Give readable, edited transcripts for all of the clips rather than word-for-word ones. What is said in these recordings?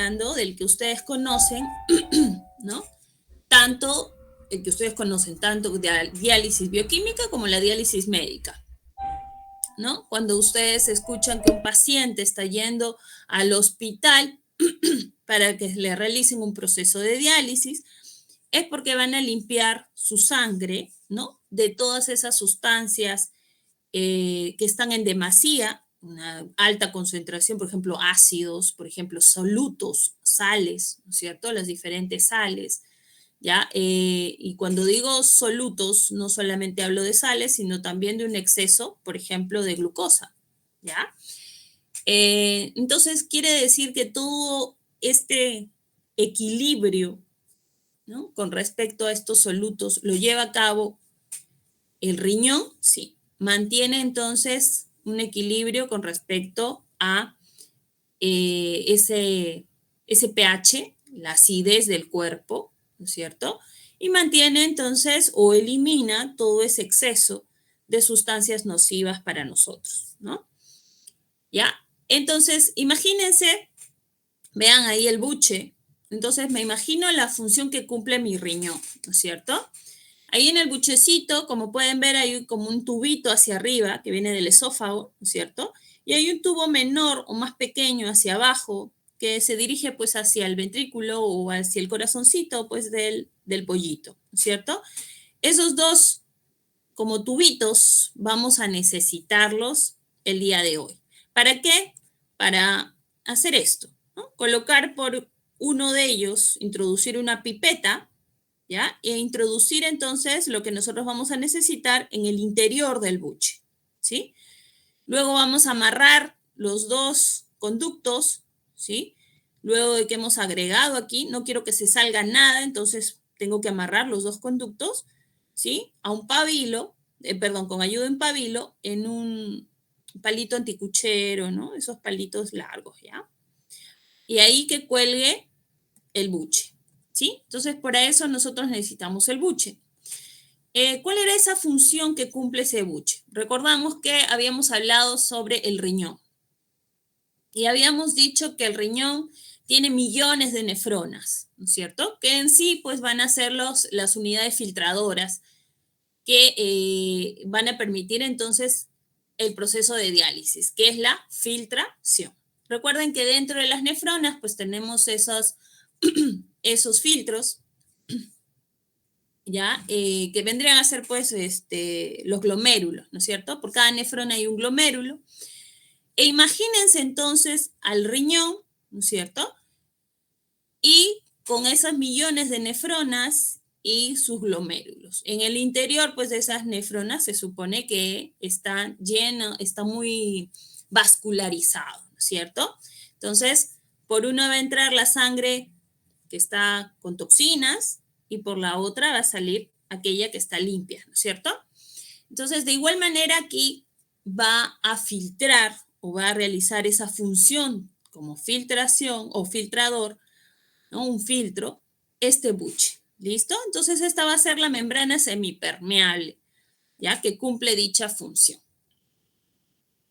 hablando del que ustedes conocen, ¿no? Tanto el que ustedes conocen, tanto de diálisis bioquímica como la diálisis médica, ¿no? Cuando ustedes escuchan que un paciente está yendo al hospital para que le realicen un proceso de diálisis, es porque van a limpiar su sangre, ¿no? De todas esas sustancias que están en demasía, una alta concentración, por ejemplo, ácidos, por ejemplo, solutos, sales, ¿no es cierto? Las diferentes sales, ¿ya? Y cuando digo solutos, no solamente hablo de sales, sino también de un exceso, por ejemplo, de glucosa, ¿ya? Entonces, quiere decir que todo este equilibrio, ¿no? Con respecto a estos solutos lo lleva a cabo el riñón, sí. Mantiene entonces un equilibrio con respecto a ese pH, la acidez del cuerpo, ¿no es cierto? Y mantiene entonces o elimina todo ese exceso de sustancias nocivas para nosotros, ¿no? ¿Ya? Entonces, imagínense, vean ahí el buche, entonces me imagino la función que cumple mi riñón, ¿no es cierto? Ahí en el buchecito, como pueden ver, hay como un tubito hacia arriba que viene del esófago, ¿no es cierto? Y hay un tubo menor o más pequeño hacia abajo que se dirige pues hacia el ventrículo o hacia el corazoncito pues del pollito, ¿no es cierto? Esos dos como tubitos vamos a necesitarlos el día de hoy. ¿Para qué? Para hacer esto, ¿no? Colocar por uno de ellos, introducir una pipeta, ¿ya? E introducir entonces lo que nosotros vamos a necesitar en el interior del buche, ¿sí? Luego vamos a amarrar los dos conductos, ¿sí? Luego de que hemos agregado aquí, no quiero que se salga nada, entonces tengo que amarrar los dos conductos, ¿sí? A un pabilo, perdón, con ayuda de un pabilo en un palito anticuchero, ¿no? Esos palitos largos, ¿ya? Y ahí que cuelgue el buche, ¿sí? Entonces, para eso nosotros necesitamos el buche. ¿Cuál era esa función que cumple ese buche? Recordamos que habíamos hablado sobre el riñón y habíamos dicho que el riñón tiene millones de nefronas, ¿no es cierto? Que en sí pues van a ser las unidades filtradoras que van a permitir entonces el proceso de diálisis, que es la filtración. Recuerden que dentro de las nefronas pues tenemos esos filtros, ¿ya? Que vendrían a ser pues los glomérulos, ¿no es cierto? Por cada nefrona hay un glomérulo. E imagínense entonces al riñón, ¿no es cierto? Y con esas millones de nefronas y sus glomérulos. En el interior, pues, de esas nefronas se supone que está lleno, está muy vascularizado, ¿no es cierto? Entonces, por una va a entrar la sangre que está con toxinas y por la otra va a salir aquella que está limpia, ¿no es cierto? Entonces, de igual manera aquí va a filtrar o va a realizar esa función como filtración o filtrador, ¿no? Un filtro, este buche. ¿Listo? Entonces esta va a ser la membrana semipermeable, ya que cumple dicha función.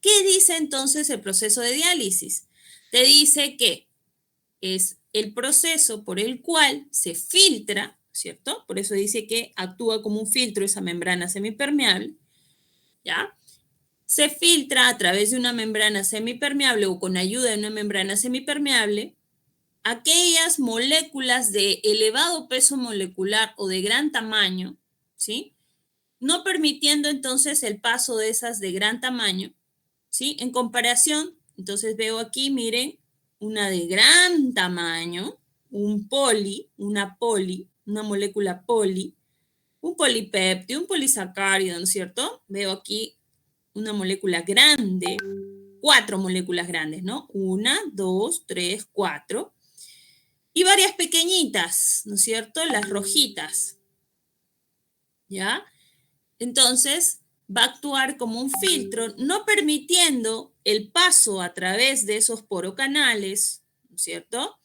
¿Qué dice entonces el proceso de diálisis? Te dice que es el proceso por el cual se filtra, ¿cierto? Por eso dice que actúa como un filtro esa membrana semipermeable, ¿ya? Se filtra a través de una membrana semipermeable o con ayuda de una membrana semipermeable aquellas moléculas de elevado peso molecular o de gran tamaño, ¿sí? No permitiendo entonces el paso de esas de gran tamaño, ¿sí? En comparación, entonces veo aquí, miren, una de gran tamaño, una molécula poli, un polipéptido, un polisacárido, ¿no es cierto? Veo aquí una molécula grande, 4 moléculas grandes, ¿no? 1, 2, 3, 4. Y varias pequeñitas, ¿no es cierto? Las rojitas, ¿ya? Entonces, va a actuar como un filtro, no permitiendo el paso a través de esos porocanales, ¿no es cierto?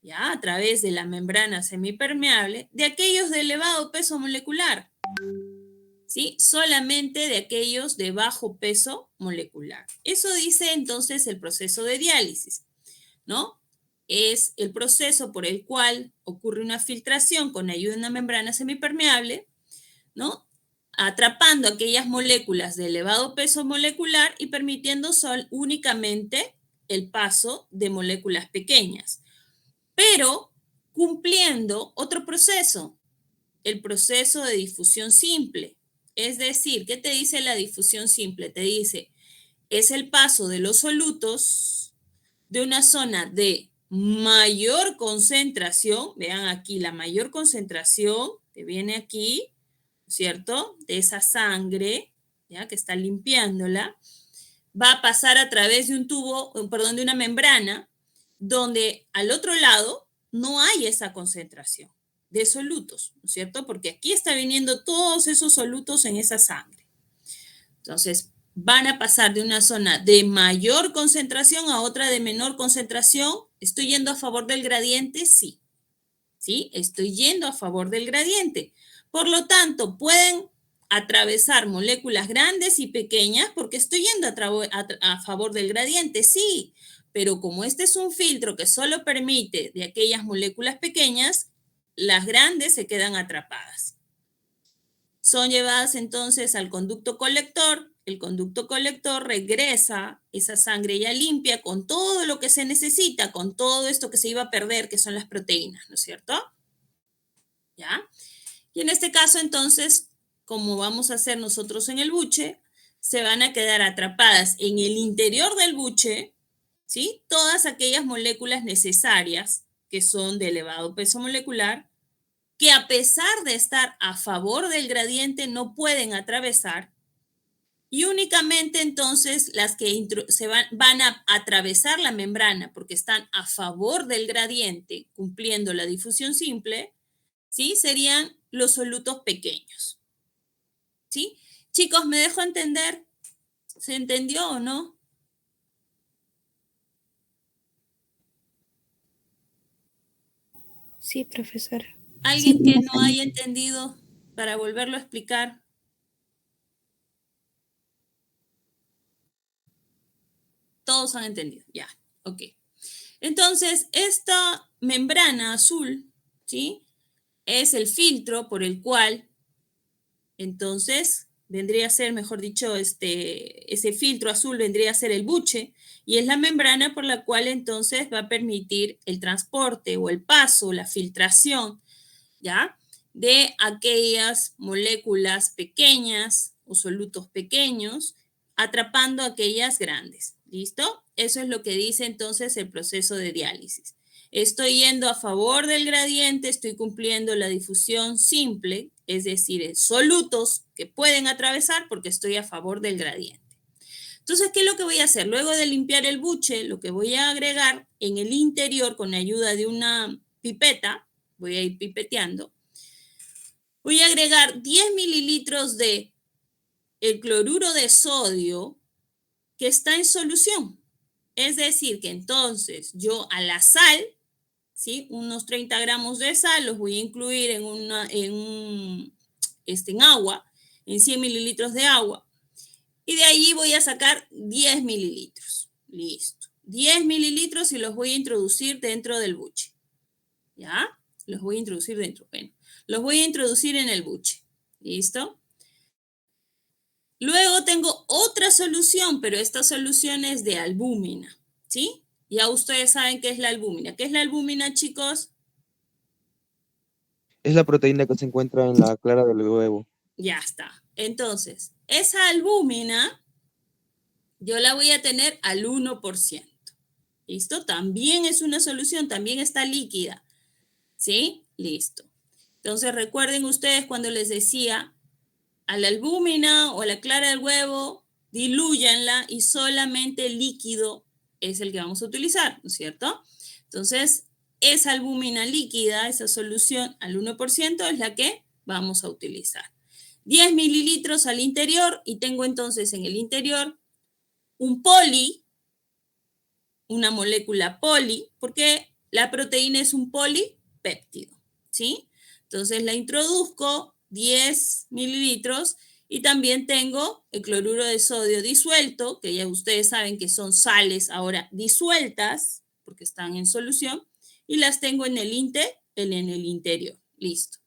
Ya, a través de la membrana semipermeable, de aquellos de elevado peso molecular, ¿sí? Solamente de aquellos de bajo peso molecular. Eso dice entonces el proceso de diálisis, ¿no? es el proceso por el cual ocurre una filtración con ayuda de una membrana semipermeable, ¿no? Atrapando aquellas moléculas de elevado peso molecular y permitiendo únicamente el paso de moléculas pequeñas, pero cumpliendo otro proceso, el proceso de difusión simple. Es decir, ¿qué te dice la difusión simple? Te dice, es el paso de los solutos de una zona de mayor concentración, vean aquí la mayor concentración que viene aquí, ¿cierto? De esa sangre, ¿ya? Que está limpiándola, va a pasar a través de un tubo, perdón, de una membrana, donde al otro lado no hay esa concentración de solutos, ¿no es cierto? Porque aquí está viniendo todos esos solutos en esa sangre. Entonces, van a pasar de una zona de mayor concentración a otra de menor concentración. ¿Estoy yendo a favor del gradiente? Sí. ¿Sí? Estoy yendo a favor del gradiente. Por lo tanto, pueden atravesar moléculas grandes y pequeñas porque estoy yendo a favor del gradiente, sí. Pero como este es un filtro que solo permite de aquellas moléculas pequeñas, las grandes se quedan atrapadas. Son llevadas entonces al conducto colector. El conducto colector regresa esa sangre ya limpia con todo lo que se necesita, con todo esto que se iba a perder, que son las proteínas, ¿no es cierto? ¿Ya? Y en este caso, entonces, como vamos a hacer nosotros en el buche, se van a quedar atrapadas en el interior del buche, ¿sí? Todas aquellas moléculas necesarias que son de elevado peso molecular, que a pesar de estar a favor del gradiente no pueden atravesar, y únicamente entonces las que van a atravesar la membrana porque están a favor del gradiente, cumpliendo la difusión simple, ¿sí? Serían los solutos pequeños, ¿sí? Chicos, ¿me dejo entender? ¿Se entendió o no? Sí, profesora. ¿Alguien que no haya entendido para volverlo a explicar? Todos han entendido, ya, ok. Entonces, esta membrana azul, ¿sí? Es el filtro por el cual, entonces, vendría a ser, mejor dicho, ese filtro azul vendría a ser el buche, y es la membrana por la cual entonces va a permitir el transporte o el paso, la filtración, ¿ya? De aquellas moléculas pequeñas o solutos pequeños, atrapando aquellas grandes. ¿Listo? Eso es lo que dice entonces el proceso de diálisis. Estoy yendo a favor del gradiente, estoy cumpliendo la difusión simple, es decir, solutos que pueden atravesar porque estoy a favor del gradiente. Entonces, ¿qué es lo que voy a hacer? Luego de limpiar el buche, lo que voy a agregar en el interior con ayuda de una pipeta, voy a ir pipeteando, voy a agregar 10 mililitros de el cloruro de sodio que está en solución. Es decir, que entonces yo a la sal, ¿sí? Unos 30 gramos de sal los voy a incluir en agua, en 100 mililitros de agua. Y de allí voy a sacar 10 mililitros. Listo. 10 mililitros y los voy a introducir dentro del buche. ¿Ya? Los voy a introducir dentro. Bueno, los voy a introducir en el buche. ¿Listo? Luego tengo otra solución, pero esta solución es de albúmina, ¿sí? Ya ustedes saben qué es la albúmina. ¿Qué es la albúmina, chicos? Es la proteína que se encuentra en la clara del huevo. Ya está. Entonces, esa albúmina yo la voy a tener al 1%. ¿Listo? También es una solución, también está líquida. ¿Sí? Listo. Entonces, recuerden ustedes cuando les decía a la albúmina o a la clara del huevo, dilúyanla y solamente el líquido es el que vamos a utilizar, ¿no es cierto? Entonces, esa albúmina líquida, esa solución al 1% es la que vamos a utilizar. 10 mililitros al interior y tengo entonces en el interior un poli, una molécula poli, porque la proteína es un polipéptido, ¿sí? Entonces la introduzco 10 mililitros y también tengo el cloruro de sodio disuelto, que ya ustedes saben que son sales ahora disueltas, porque están en solución, y las tengo en el interior. Listo.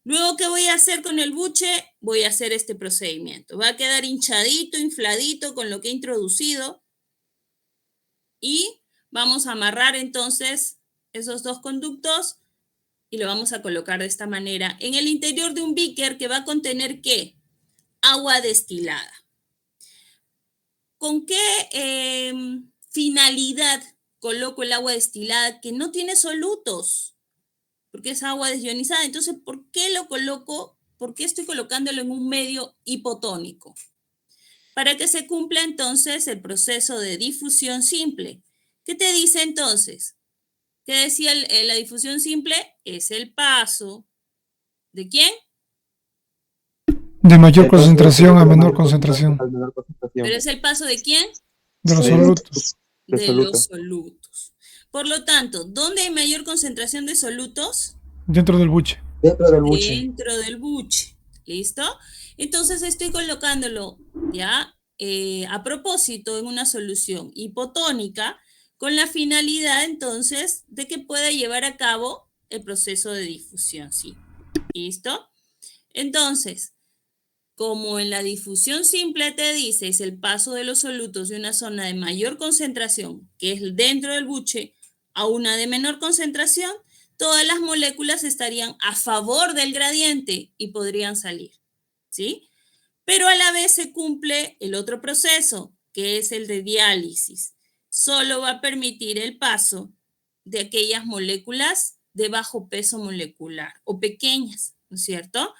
Luego, ¿qué voy a hacer con el buche? Voy a hacer este procedimiento. Va a quedar hinchadito, infladito con lo que he introducido. Y vamos a amarrar entonces esos dos conductos y lo vamos a colocar de esta manera en el interior de un beaker que va a contener ¿qué? Agua destilada. ¿Con qué finalidad coloco el agua destilada que no tiene solutos? Porque es agua desionizada. Entonces, ¿por qué lo coloco? ¿Por qué estoy colocándolo en un medio hipotónico? Para que se cumpla entonces el proceso de difusión simple. ¿Qué te dice entonces? ¿Qué decía la difusión simple? Es el paso. ¿De quién? De mayor El paso concentración a de menor mayor concentración. a menor concentración. ¿Pero es el paso de quién? De los De- solutos. de De soluto. los solutos. Por lo tanto, ¿dónde hay mayor concentración de solutos? Dentro del buche. Dentro del buche. Dentro del buche. ¿Listo? Entonces estoy colocándolo ya a propósito en una solución hipotónica con la finalidad entonces de que pueda llevar a cabo el proceso de difusión. ¿Sí? ¿Listo? Entonces, como en la difusión simple te dice, es el paso de los solutos de una zona de mayor concentración, que es dentro del buche, a una de menor concentración, todas las moléculas estarían a favor del gradiente y podrían salir, ¿sí? Pero a la vez se cumple el otro proceso, que es el de diálisis. Solo va a permitir el paso de aquellas moléculas de bajo peso molecular o pequeñas, ¿no es cierto?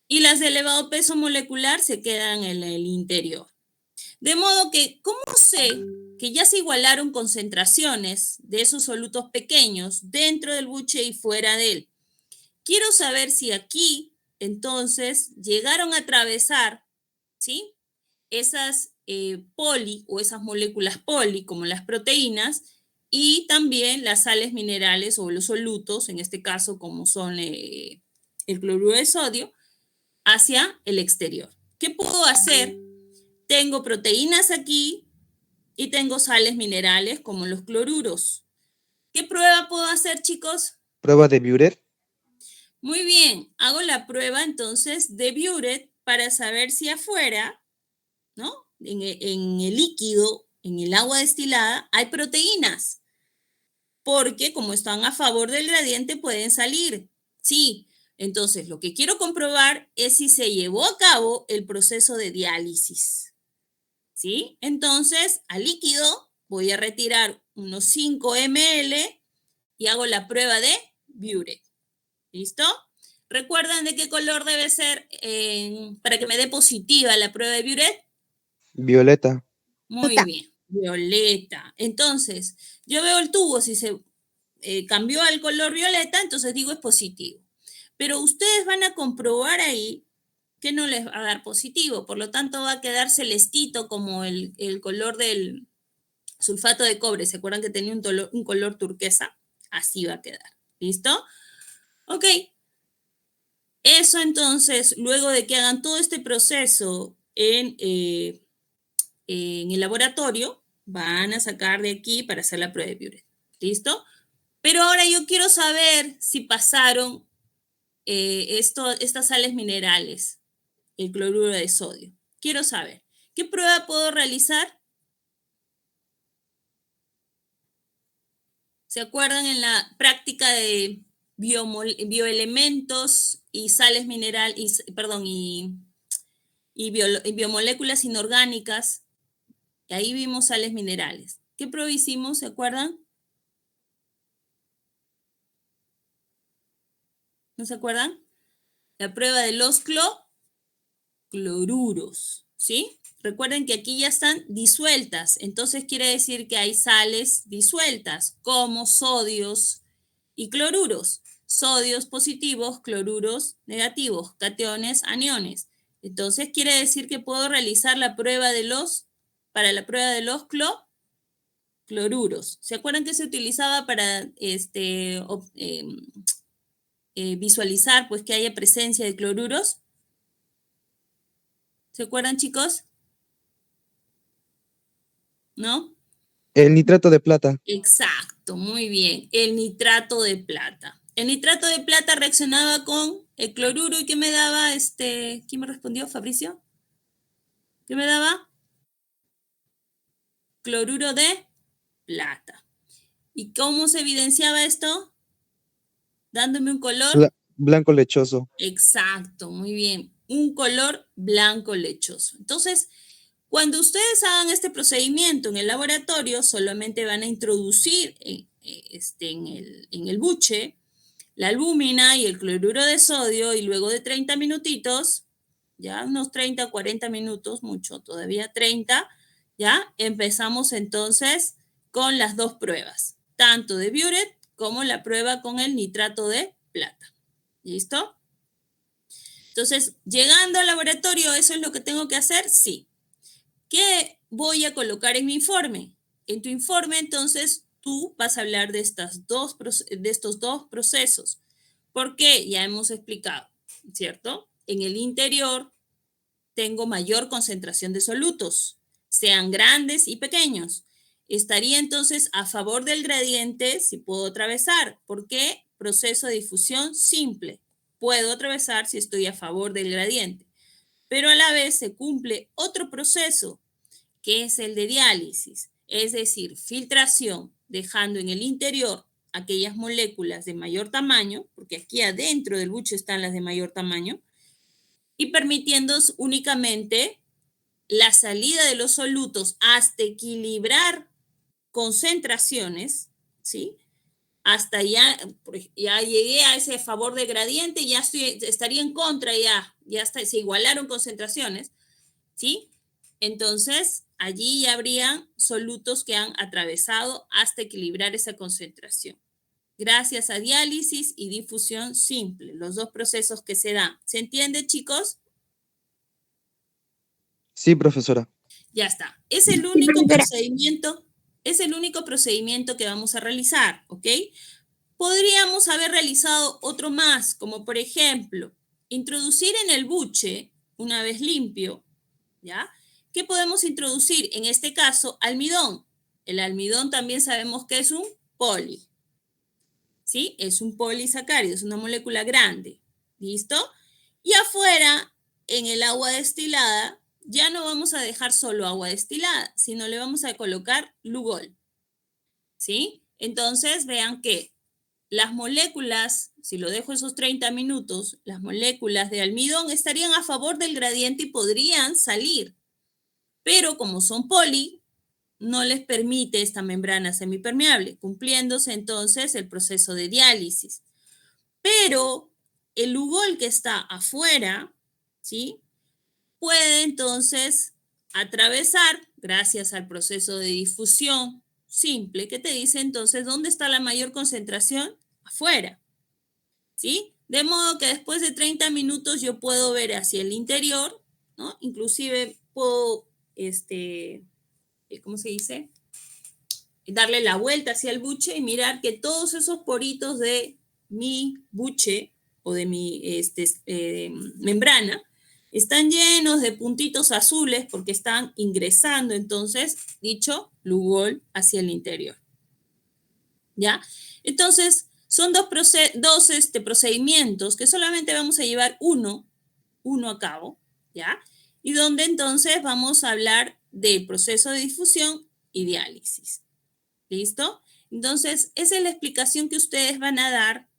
Y las de elevado peso molecular se quedan en el interior. De modo que, ¿cómo sé que ya se igualaron concentraciones de esos solutos pequeños dentro del buche y fuera de él? Quiero saber si aquí, entonces, llegaron a atravesar, ¿sí? Esas poli o esas moléculas poli, como las proteínas, y también las sales minerales o los solutos, en este caso, como son el cloruro de sodio, hacia el exterior. ¿Qué puedo hacer? Tengo proteínas aquí y tengo sales minerales como los cloruros. ¿Qué prueba puedo hacer, chicos? Prueba de Biuret. Muy bien, hago la prueba entonces de Biuret para saber si afuera, ¿no? En el líquido, en el agua destilada, hay proteínas, porque como están a favor del gradiente pueden salir. Sí, entonces lo que quiero comprobar es si se llevó a cabo el proceso de diálisis. ¿Sí? Entonces, al líquido voy a retirar unos 5 ml y hago la prueba de Biuret. ¿Listo? ¿Recuerdan de qué color debe ser para que me dé positiva la prueba de Biuret? Violeta. Muy bien, violeta. Entonces, yo veo el tubo, si se cambió al color violeta, entonces digo es positivo. Pero ustedes van a comprobar ahí que no les va a dar positivo, por lo tanto va a quedar celestito como el color del sulfato de cobre. ¿Se acuerdan que tenía un color turquesa? Así va a quedar. ¿Listo? Ok. Eso entonces, luego de que hagan todo este proceso en el laboratorio, van a sacar de aquí para hacer la prueba de Biuret. ¿Listo? Pero ahora yo quiero saber si pasaron estas sales minerales, el cloruro de sodio. Quiero saber, ¿qué prueba puedo realizar? ¿Se acuerdan en la práctica de bioelementos y sales minerales, y biomoléculas inorgánicas? Ahí vimos sales minerales. ¿Qué prueba hicimos? ¿Se acuerdan? ¿No se acuerdan? La prueba de los cloruros, ¿sí? Recuerden que aquí ya están disueltas, entonces quiere decir que hay sales disueltas, como sodios y cloruros. Sodios positivos, cloruros negativos, cationes, aniones. Entonces quiere decir que puedo realizar la prueba de para la prueba de los cloruros. ¿Se acuerdan que se utilizaba para visualizar pues que haya presencia de cloruros? ¿Se acuerdan, chicos? ¿No? El nitrato de plata. Exacto, muy bien. El nitrato de plata. El nitrato de plata reaccionaba con el cloruro y ¿qué me daba? ¿Quién me respondió? ¿Fabricio? ¿Qué me daba? Cloruro de plata. ¿Y cómo se evidenciaba esto? Dándome un color. Blanco lechoso. Exacto, muy bien. Un color blanco lechoso. Entonces, cuando ustedes hagan este procedimiento en el laboratorio, solamente van a introducir en el buche la albúmina y el cloruro de sodio y luego de 30 minutitos, ya unos 30 o 40 minutos, mucho todavía 30, ya empezamos entonces con las dos pruebas, tanto de Biuret como la prueba con el nitrato de plata. ¿Listo? Entonces, llegando al laboratorio, ¿eso es lo que tengo que hacer? Sí. ¿Qué voy a colocar en mi informe? En tu informe, entonces, tú vas a hablar de estos dos procesos. ¿Por qué? Ya hemos explicado, ¿cierto? En el interior tengo mayor concentración de solutos, sean grandes y pequeños. Estaría entonces a favor del gradiente si puedo atravesar. ¿Por qué? Proceso de difusión simple. Puedo atravesar si estoy a favor del gradiente. Pero a la vez se cumple otro proceso, que es el de diálisis, es decir, filtración, dejando en el interior aquellas moléculas de mayor tamaño, porque aquí adentro del buche están las de mayor tamaño, y permitiendo únicamente la salida de los solutos hasta equilibrar concentraciones, ¿sí? Hasta ya llegué a ese favor de gradiente, ya estaría en contra, se igualaron concentraciones, ¿sí? Entonces, allí ya habrían solutos que han atravesado hasta equilibrar esa concentración. Gracias a diálisis y difusión simple, los dos procesos que se dan. ¿Se entiende, chicos? Sí, profesora. Ya está. Es el único procedimiento que vamos a realizar, ¿ok? Podríamos haber realizado otro más, como por ejemplo, introducir en el buche, una vez limpio, ¿ya? ¿Qué podemos introducir? En este caso, almidón. El almidón también sabemos que es un poli, ¿sí? Es un polisacárido, es una molécula grande, ¿listo? Y afuera, en el agua destilada, ya no vamos a dejar solo agua destilada, sino le vamos a colocar Lugol, ¿sí? Entonces, vean que las moléculas, si lo dejo esos 30 minutos, las moléculas de almidón estarían a favor del gradiente y podrían salir. Pero como son poli, no les permite esta membrana semipermeable, cumpliéndose entonces el proceso de diálisis. Pero el Lugol que está afuera, ¿sí? Puede entonces atravesar, gracias al proceso de difusión simple, que te dice entonces dónde está la mayor concentración, afuera, ¿sí? De modo que después de 30 minutos yo puedo ver hacia el interior, ¿no? Inclusive puedo, ¿cómo se dice? Darle la vuelta hacia el buche y mirar que todos esos poritos de mi buche o de mi membrana están llenos de puntitos azules porque están ingresando entonces dicho Lugol hacia el interior. ¿Ya? Entonces, son dos procedimientos que solamente vamos a llevar uno a cabo, ¿ya? Y donde entonces vamos a hablar del proceso de difusión y diálisis. ¿Listo? Entonces, esa es la explicación que ustedes van a dar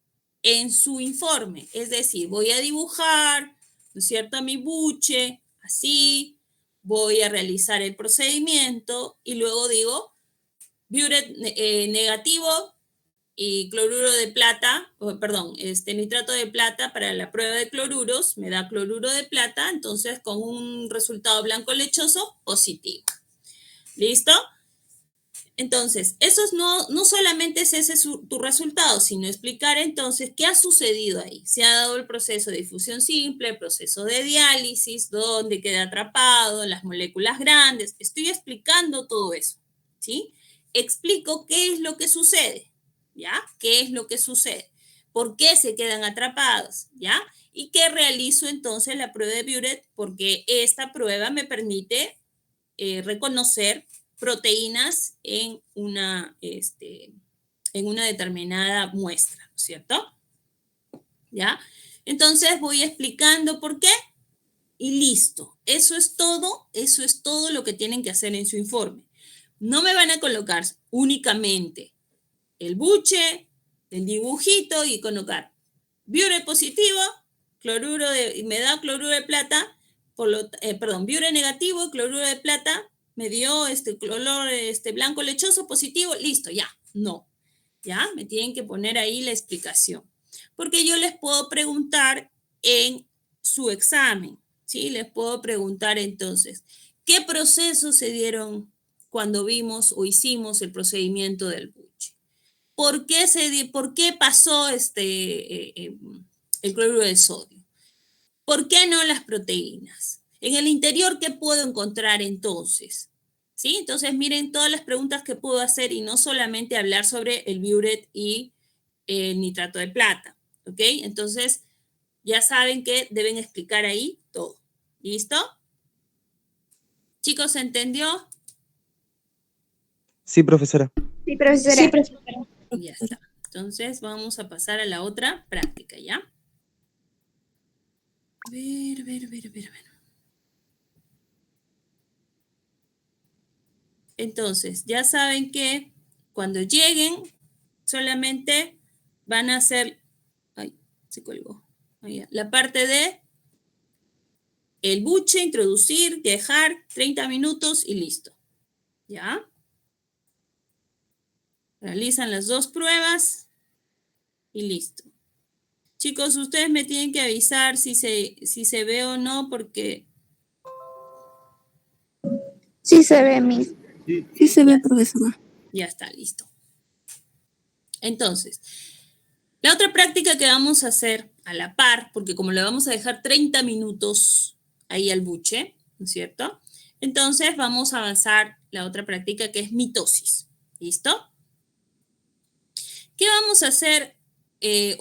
en su informe. Es decir, voy a dibujar, ¿no es cierto?, mi buche, así, voy a realizar el procedimiento y luego digo, Biuret negativo y cloruro de plata, nitrato de plata para la prueba de cloruros, me da cloruro de plata, entonces con un resultado blanco lechoso positivo. ¿Listo? Entonces, eso no solamente es ese tu resultado, sino explicar entonces qué ha sucedido ahí. Se ha dado el proceso de difusión simple, el proceso de diálisis, dónde queda atrapado, las moléculas grandes. Estoy explicando todo eso, ¿sí? Explico qué es lo que sucede, ¿ya? ¿Qué es lo que sucede? ¿Por qué se quedan atrapados, ¿ya? Y qué realizo entonces la prueba de Biuret, porque esta prueba me permite reconocer proteínas en una determinada muestra, ¿no es cierto? ¿Ya? Entonces voy explicando por qué y listo. Eso es todo lo que tienen que hacer en su informe. No me van a colocar únicamente el buche, el dibujito y colocar biure positivo, me da cloruro de plata, biure negativo, cloruro de plata, me dio color blanco lechoso positivo, listo, ya. No, ya, me tienen que poner ahí la explicación. Porque yo les puedo preguntar en su examen, ¿sí? Les puedo preguntar entonces, ¿qué procesos se dieron cuando vimos o hicimos el procedimiento del buche? ¿Por qué pasó el cloruro de sodio? ¿Por qué no las proteínas? En el interior, ¿qué puedo encontrar entonces? ¿Sí? Entonces, miren todas las preguntas que puedo hacer y no solamente hablar sobre el biuret y el nitrato de plata. ¿Ok? Entonces, ya saben que deben explicar ahí todo. ¿Listo? Chicos, ¿se entendió? Sí, profesora. Sí, profesora. Sí, profesora. Ya está. Entonces, vamos a pasar a la otra práctica, ¿ya? A ver. Entonces, ya saben que cuando lleguen, solamente van a hacer, ay, se colgó, la parte de el buche, introducir, dejar 30 minutos y listo. ¿Ya? Realizan las dos pruebas y listo. Chicos, ustedes me tienen que avisar si se ve o no, porque... Sí se ve, Miss. Sí se ve, profesora. Ya está, listo. Entonces, la otra práctica que vamos a hacer a la par, porque como le vamos a dejar 30 minutos ahí al buche, ¿no es cierto? Entonces vamos a avanzar la otra práctica que es mitosis. ¿Listo? ¿Qué vamos a hacer qué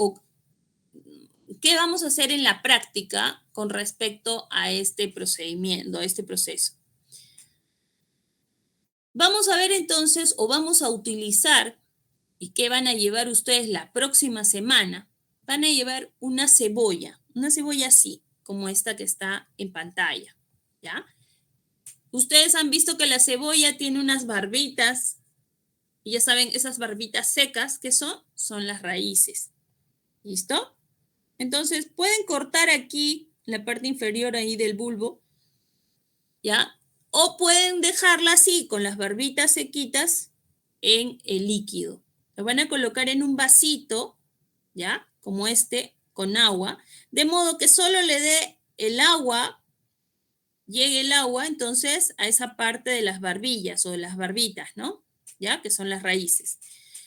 vamos a hacer en la práctica con respecto a este procedimiento, a este proceso? Vamos a ver entonces, o vamos a utilizar, y qué van a llevar ustedes la próxima semana, van a llevar una cebolla así, como esta que está en pantalla, ¿ya? Ustedes han visto que la cebolla tiene unas barbitas, y ya saben, esas barbitas secas, ¿qué son? Son las raíces, ¿listo? Entonces, pueden cortar aquí la parte inferior ahí del bulbo, ¿ya? O pueden dejarla así, con las barbitas sequitas, en el líquido. Lo van a colocar en un vasito, ¿ya? Como este, con agua, de modo que solo le dé el agua, llegue el agua, entonces, a esa parte de las barbillas o de las barbitas, ¿no? ¿Ya? Que son las raíces.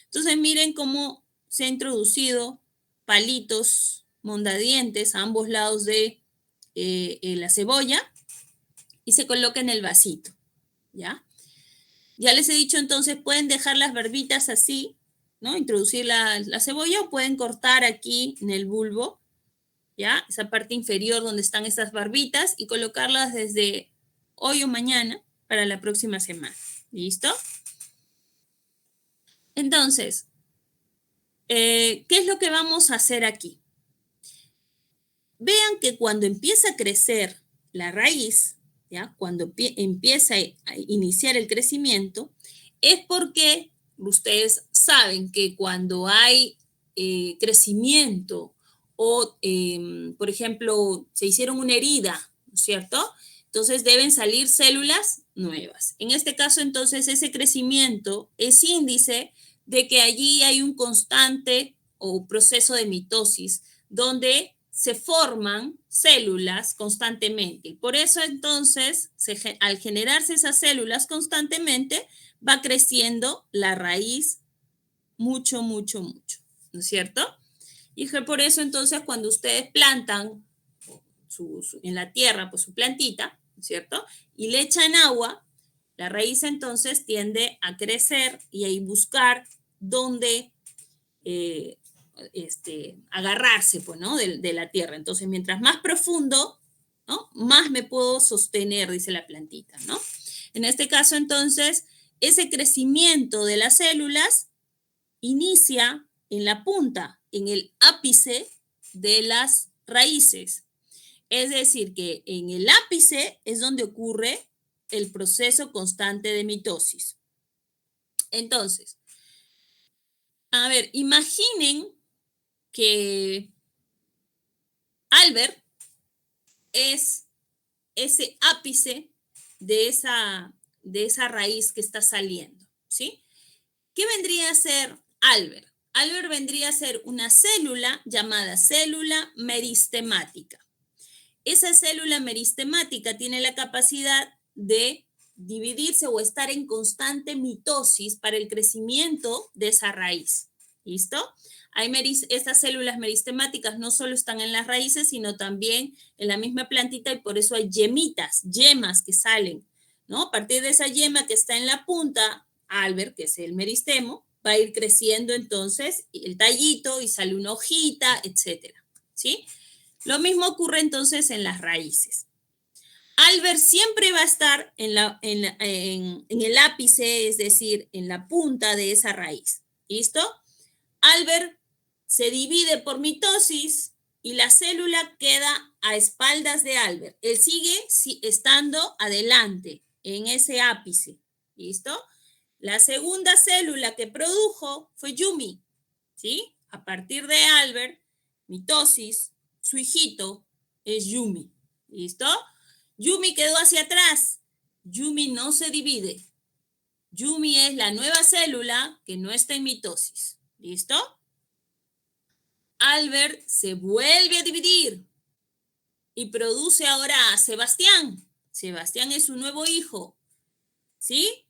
Entonces, miren cómo se ha introducido palitos mondadientes a ambos lados de la cebolla y se coloca en el vasito, ¿ya? Ya les he dicho, entonces, pueden dejar las barbitas así, ¿no? Introducir la cebolla o pueden cortar aquí en el bulbo, ¿ya? Esa parte inferior donde están estas barbitas y colocarlas desde hoy o mañana para la próxima semana. ¿Listo? Entonces, ¿qué es lo que vamos a hacer aquí? Vean que cuando empieza a crecer la raíz, ¿ya? Cuando empieza a iniciar el crecimiento, es porque ustedes saben que cuando hay crecimiento o, por ejemplo, se hicieron una herida, ¿no es cierto? Entonces deben salir células nuevas. En este caso, entonces, ese crecimiento es índice de que allí hay un constante o proceso de mitosis donde se forman células constantemente. Y por eso entonces, al generarse esas células constantemente, va creciendo la raíz mucho, ¿no es cierto? Y por eso entonces cuando ustedes plantan en la tierra pues su plantita, ¿no es cierto? Y le echan agua, la raíz entonces tiende a crecer y a buscar dónde agarrarse, pues, ¿no? De la tierra. Entonces, mientras más profundo, ¿no? Más me puedo sostener, dice la plantita, ¿no? En este caso, entonces, ese crecimiento de las células inicia en la punta, en el ápice de las raíces. Es decir, que en el ápice es donde ocurre el proceso constante de mitosis. Entonces, a ver, imaginen que Albert es ese ápice de esa raíz que está saliendo, ¿sí? ¿Qué vendría a ser Albert? Albert vendría a ser una célula llamada célula meristemática. Esa célula meristemática tiene la capacidad de dividirse o estar en constante mitosis para el crecimiento de esa raíz. ¿Listo? Estas células meristemáticas no solo están en las raíces, sino también en la misma plantita y por eso hay yemas que salen, ¿no? A partir de esa yema que está en la punta, Albert, que es el meristemo, va a ir creciendo entonces el tallito y sale una hojita, etcétera, ¿sí? Lo mismo ocurre entonces en las raíces. Albert siempre va a estar en el ápice, es decir, en la punta de esa raíz. ¿Listo? Albert se divide por mitosis y la célula queda a espaldas de Albert. Él sigue estando adelante en ese ápice. ¿Listo? La segunda célula que produjo fue Yumi. ¿Sí? A partir de Albert, mitosis, su hijito es Yumi. ¿Listo? Yumi quedó hacia atrás. Yumi no se divide. Yumi es la nueva célula que no está en mitosis. ¿Listo? Albert se vuelve a dividir y produce ahora a Sebastián. Sebastián es su nuevo hijo. ¿Sí?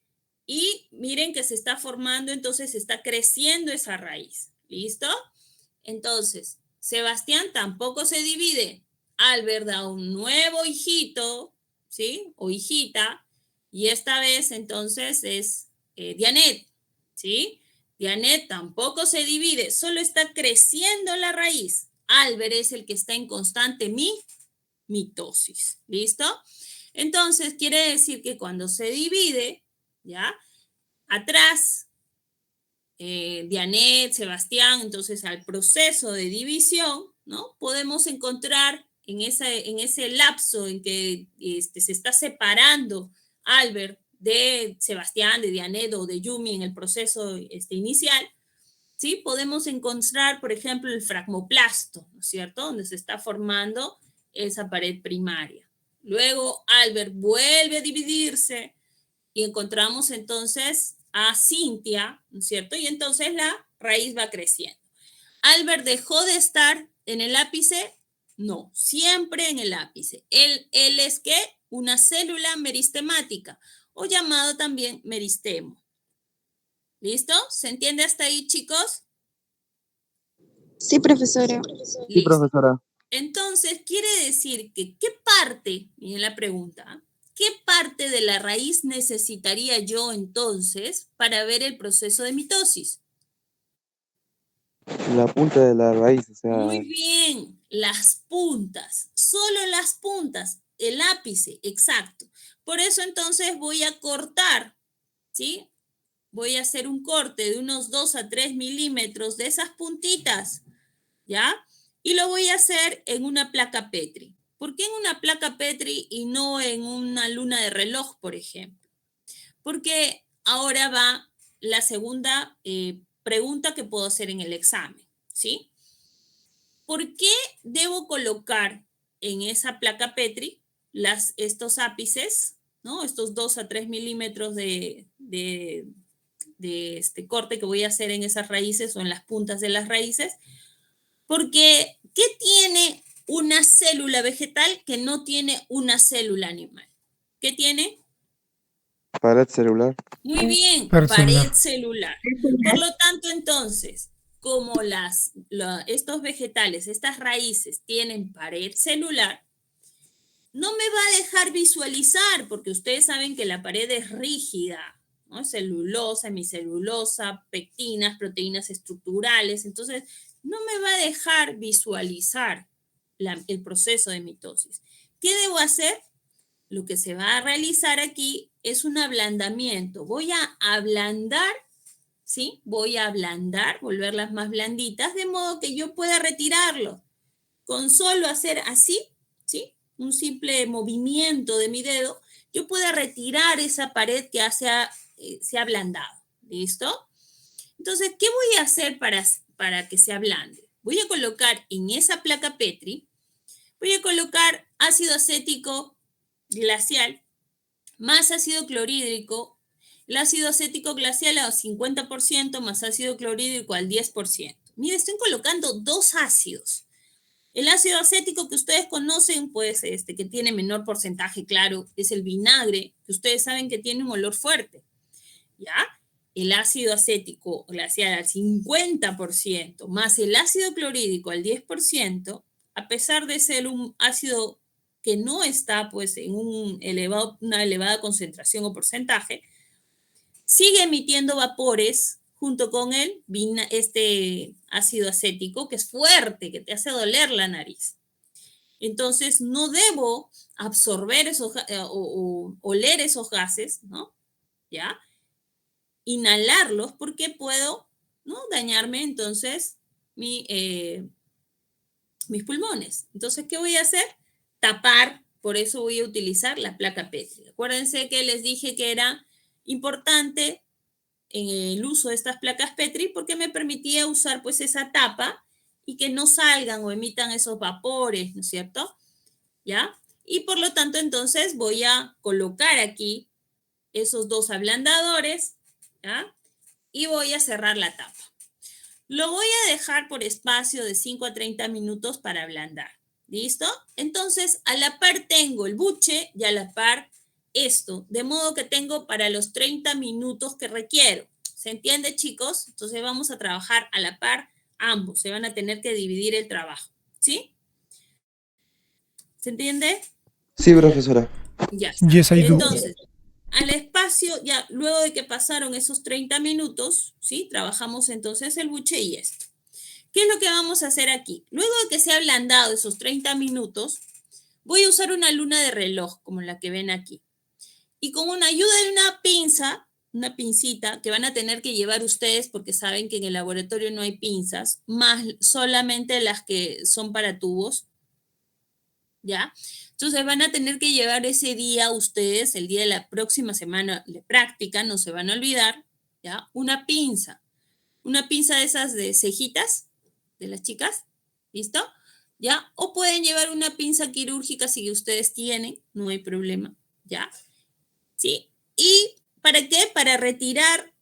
Y miren que se está formando, entonces está creciendo esa raíz. ¿Listo? Entonces, Sebastián tampoco se divide. Albert da un nuevo hijito, ¿sí? O hijita, y esta vez entonces es Dianet, ¿sí? Dianet tampoco se divide, solo está creciendo la raíz. Albert es el que está en constante mitosis, ¿listo? Entonces, quiere decir que cuando se divide, ¿ya? Atrás, Dianet, Sebastián, entonces al proceso de división, ¿no? Podemos encontrar en ese lapso en que se está separando Albert de Sebastián, de Dianet o de Yumi en el proceso inicial, ¿sí? Podemos encontrar, por ejemplo, el fragmoplasto, ¿no es cierto? Donde se está formando esa pared primaria. Luego Albert vuelve a dividirse y encontramos entonces a Cintia, ¿no es cierto? Y entonces la raíz va creciendo. ¿Albert dejó de estar en el ápice? No, siempre en el ápice. Él es ¿qué? Una célula meristemática o llamado también meristemo. ¿Listo? ¿Se entiende hasta ahí, chicos? Sí, profesora. Sí, Listo. profesora. Entonces, quiere decir que ¿qué parte, miren la pregunta, qué parte de la raíz necesitaría yo entonces para ver el proceso de mitosis? La punta de la raíz, o sea, Muy bien, las puntas, solo las puntas, el ápice, exacto. Por eso entonces voy a cortar, ¿sí? Voy a hacer un corte de unos 2 a 3 milímetros de esas puntitas, ¿ya? Y lo voy a hacer en una placa Petri. ¿Por qué en una placa Petri y no en una luna de reloj, por ejemplo? Porque ahora va la segunda pregunta que puedo hacer en el examen, ¿sí? ¿Por qué debo colocar en esa placa Petri estos ápices, ¿no? Estos 2 a 3 milímetros de este corte que voy a hacer en esas raíces o en las puntas de las raíces? Porque, ¿qué tiene una célula vegetal que no tiene una célula animal? ¿Qué tiene? pared celular. Muy bien, Pared pared celular. celular. Por lo tanto, entonces, como estos vegetales, estas raíces tienen pared celular, no me va a dejar visualizar, porque ustedes saben que la pared es rígida, ¿no? Celulosa, hemicelulosa, pectinas, proteínas estructurales. Entonces, no me va a dejar visualizar el proceso de mitosis. ¿Qué debo hacer? lo que se va a realizar aquí es un ablandamiento. Voy a ablandar, ¿sí? Voy a ablandar, volverlas más blanditas, de modo que yo pueda retirarlo. Con solo hacer así, ¿sí? Un simple movimiento de mi dedo, yo pueda retirar esa pared que se ha ablandado. ¿Listo? Entonces, ¿qué voy a hacer para que se ablande? Voy a colocar en esa placa Petri, voy a colocar ácido acético glacial más ácido clorhídrico. El ácido acético glacial al 50% más ácido clorhídrico al 10%. Mire, estoy colocando dos ácidos. El ácido acético que ustedes conocen, pues que tiene menor porcentaje, claro, es el vinagre, que ustedes saben que tiene un olor fuerte. ¿Ya? El ácido acético glacial al 50% más el ácido clorhídrico al 10%, a pesar de ser un ácido que no está pues en una elevada concentración o porcentaje, sigue emitiendo vapores junto con este ácido acético que es fuerte, que te hace doler la nariz. Entonces no debo absorber o oler esos gases, ¿no? ¿Ya? Inhalarlos porque puedo, ¿no? Dañarme entonces mis pulmones. Entonces, ¿qué voy a hacer? Tapar, por eso voy a utilizar la placa Petri. Acuérdense que les dije que era importante en el uso de estas placas Petri porque me permitía usar pues esa tapa y que no salgan o emitan esos vapores, ¿no es cierto? ¿Ya? Y por lo tanto, entonces voy a colocar aquí esos dos ablandadores, ¿ya? Y voy a cerrar la tapa. Lo voy a dejar por espacio de 5 a 30 minutos para ablandar. ¿Listo? Entonces, a la par tengo el buche y a la par esto, de modo que tengo para los 30 minutos que requiero. ¿Se entiende, chicos? Entonces vamos a trabajar a la par ambos. Se van a tener que dividir el trabajo. ¿Sí? ¿Se entiende? Sí, profesora. Ya está. Yes, I do. Entonces, al espacio, ya luego de que pasaron esos 30 minutos, ¿sí? Trabajamos entonces el buche y esto. ¿Qué es lo que vamos a hacer aquí? Luego de que se ha ablandado esos 30 minutos, voy a usar una luna de reloj, como la que ven aquí. Y con una ayuda de una pinza, una pincita, que van a tener que llevar ustedes, porque saben que en el laboratorio no hay pinzas, más solamente las que son para tubos, ¿ya? Entonces van a tener que llevar ese día ustedes, el día de la próxima semana de práctica, no se van a olvidar, ¿ya? Una pinza de esas de cejitas de las chicas, ¿listo? ¿Ya? O pueden llevar una pinza quirúrgica si ustedes tienen, no hay problema, ¿ya? ¿Sí? ¿Y para qué? Para retirar,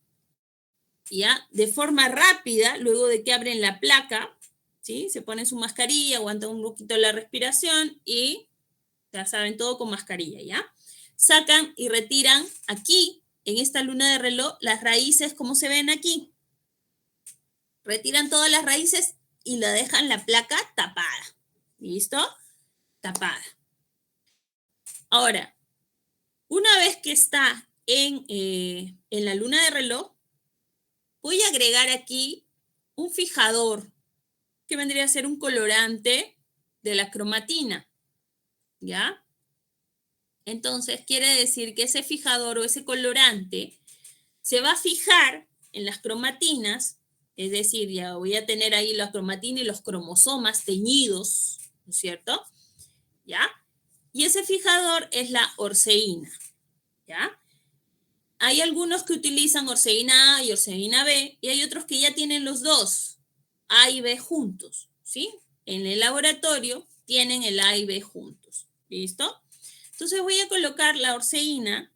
¿ya? De forma rápida, luego de que abren la placa, ¿sí? Se ponen su mascarilla, aguantan un poquito la respiración y ya saben, todo con mascarilla, ¿ya? Sacan y retiran aquí, en esta luna de reloj, las raíces como se ven aquí. Retiran todas las raíces y la dejan la placa tapada. ¿Listo? Tapada. Ahora, una vez que está en la luna de reloj, voy a agregar aquí un fijador, que vendría a ser un colorante de la cromatina. ¿Ya? Entonces, quiere decir que ese fijador o ese colorante se va a fijar en las cromatinas, es decir, ya voy a tener ahí la cromatina y los cromosomas teñidos, ¿no es cierto? ¿Ya? Y ese fijador es la orceína, ¿ya? Hay algunos que utilizan orceína A y orceína B, y hay otros que ya tienen los dos, A y B juntos, ¿sí? En el laboratorio tienen el A y B juntos, ¿listo? Entonces voy a colocar la orceína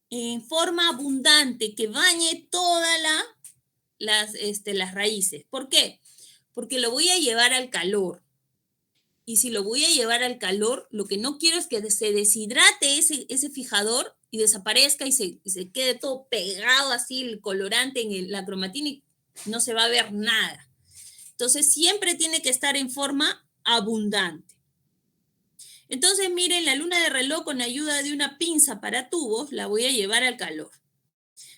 en forma abundante que bañe todas las raíces. ¿Por qué? Porque lo voy a llevar al calor. Y si lo voy a llevar al calor, lo que no quiero es que se deshidrate ese fijador y desaparezca y se quede todo pegado así el colorante en la cromatina y no se va a ver nada. Entonces siempre tiene que estar en forma abundante. Entonces, miren, la luna de reloj con ayuda de una pinza para tubos la voy a llevar al calor.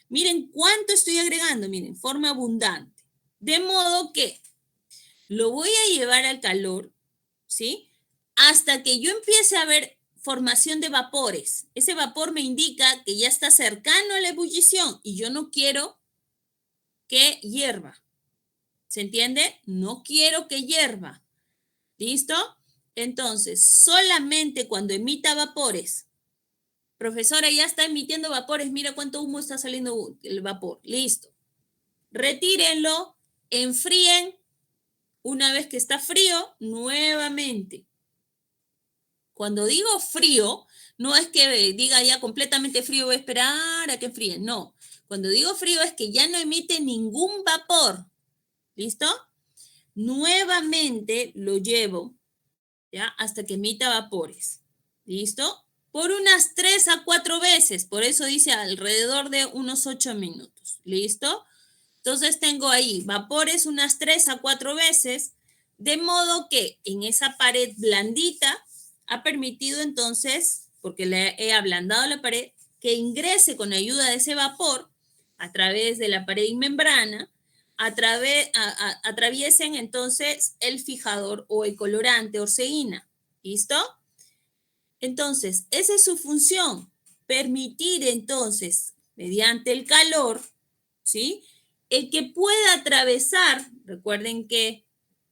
Miren cuánto estoy agregando, miren, forma abundante. De modo que lo voy a llevar al calor, ¿sí? Hasta que yo empiece a ver formación de vapores. Ese vapor me indica que ya está cercano a la ebullición y yo no quiero que hierva. ¿Se entiende? No quiero que hierva. ¿Listo? Entonces, solamente cuando emita vapores. Profesora, ya está emitiendo vapores. Mira cuánto humo está saliendo el vapor. Listo. Retírenlo, enfríen. Una vez que está frío, nuevamente. Cuando digo frío, no es que diga ya completamente frío, voy a esperar a que enfríe. No. Cuando digo frío es que ya no emite ningún vapor. ¿Listo? Nuevamente lo llevo, ¿ya? Hasta que emita vapores. ¿Listo? Por unas 3 a 4 veces. Por eso dice alrededor de unos 8 minutos. ¿Listo? Entonces tengo ahí vapores unas 3 a 4 veces. De modo que en esa pared blandita ha permitido entonces, porque le he ablandado la pared, que ingrese con ayuda de ese vapor a través de la pared y membrana, atraviesen entonces el fijador o el colorante orceína. ¿Listo? Entonces, esa es su función, permitir entonces, mediante el calor, ¿sí? El que pueda atravesar, recuerden que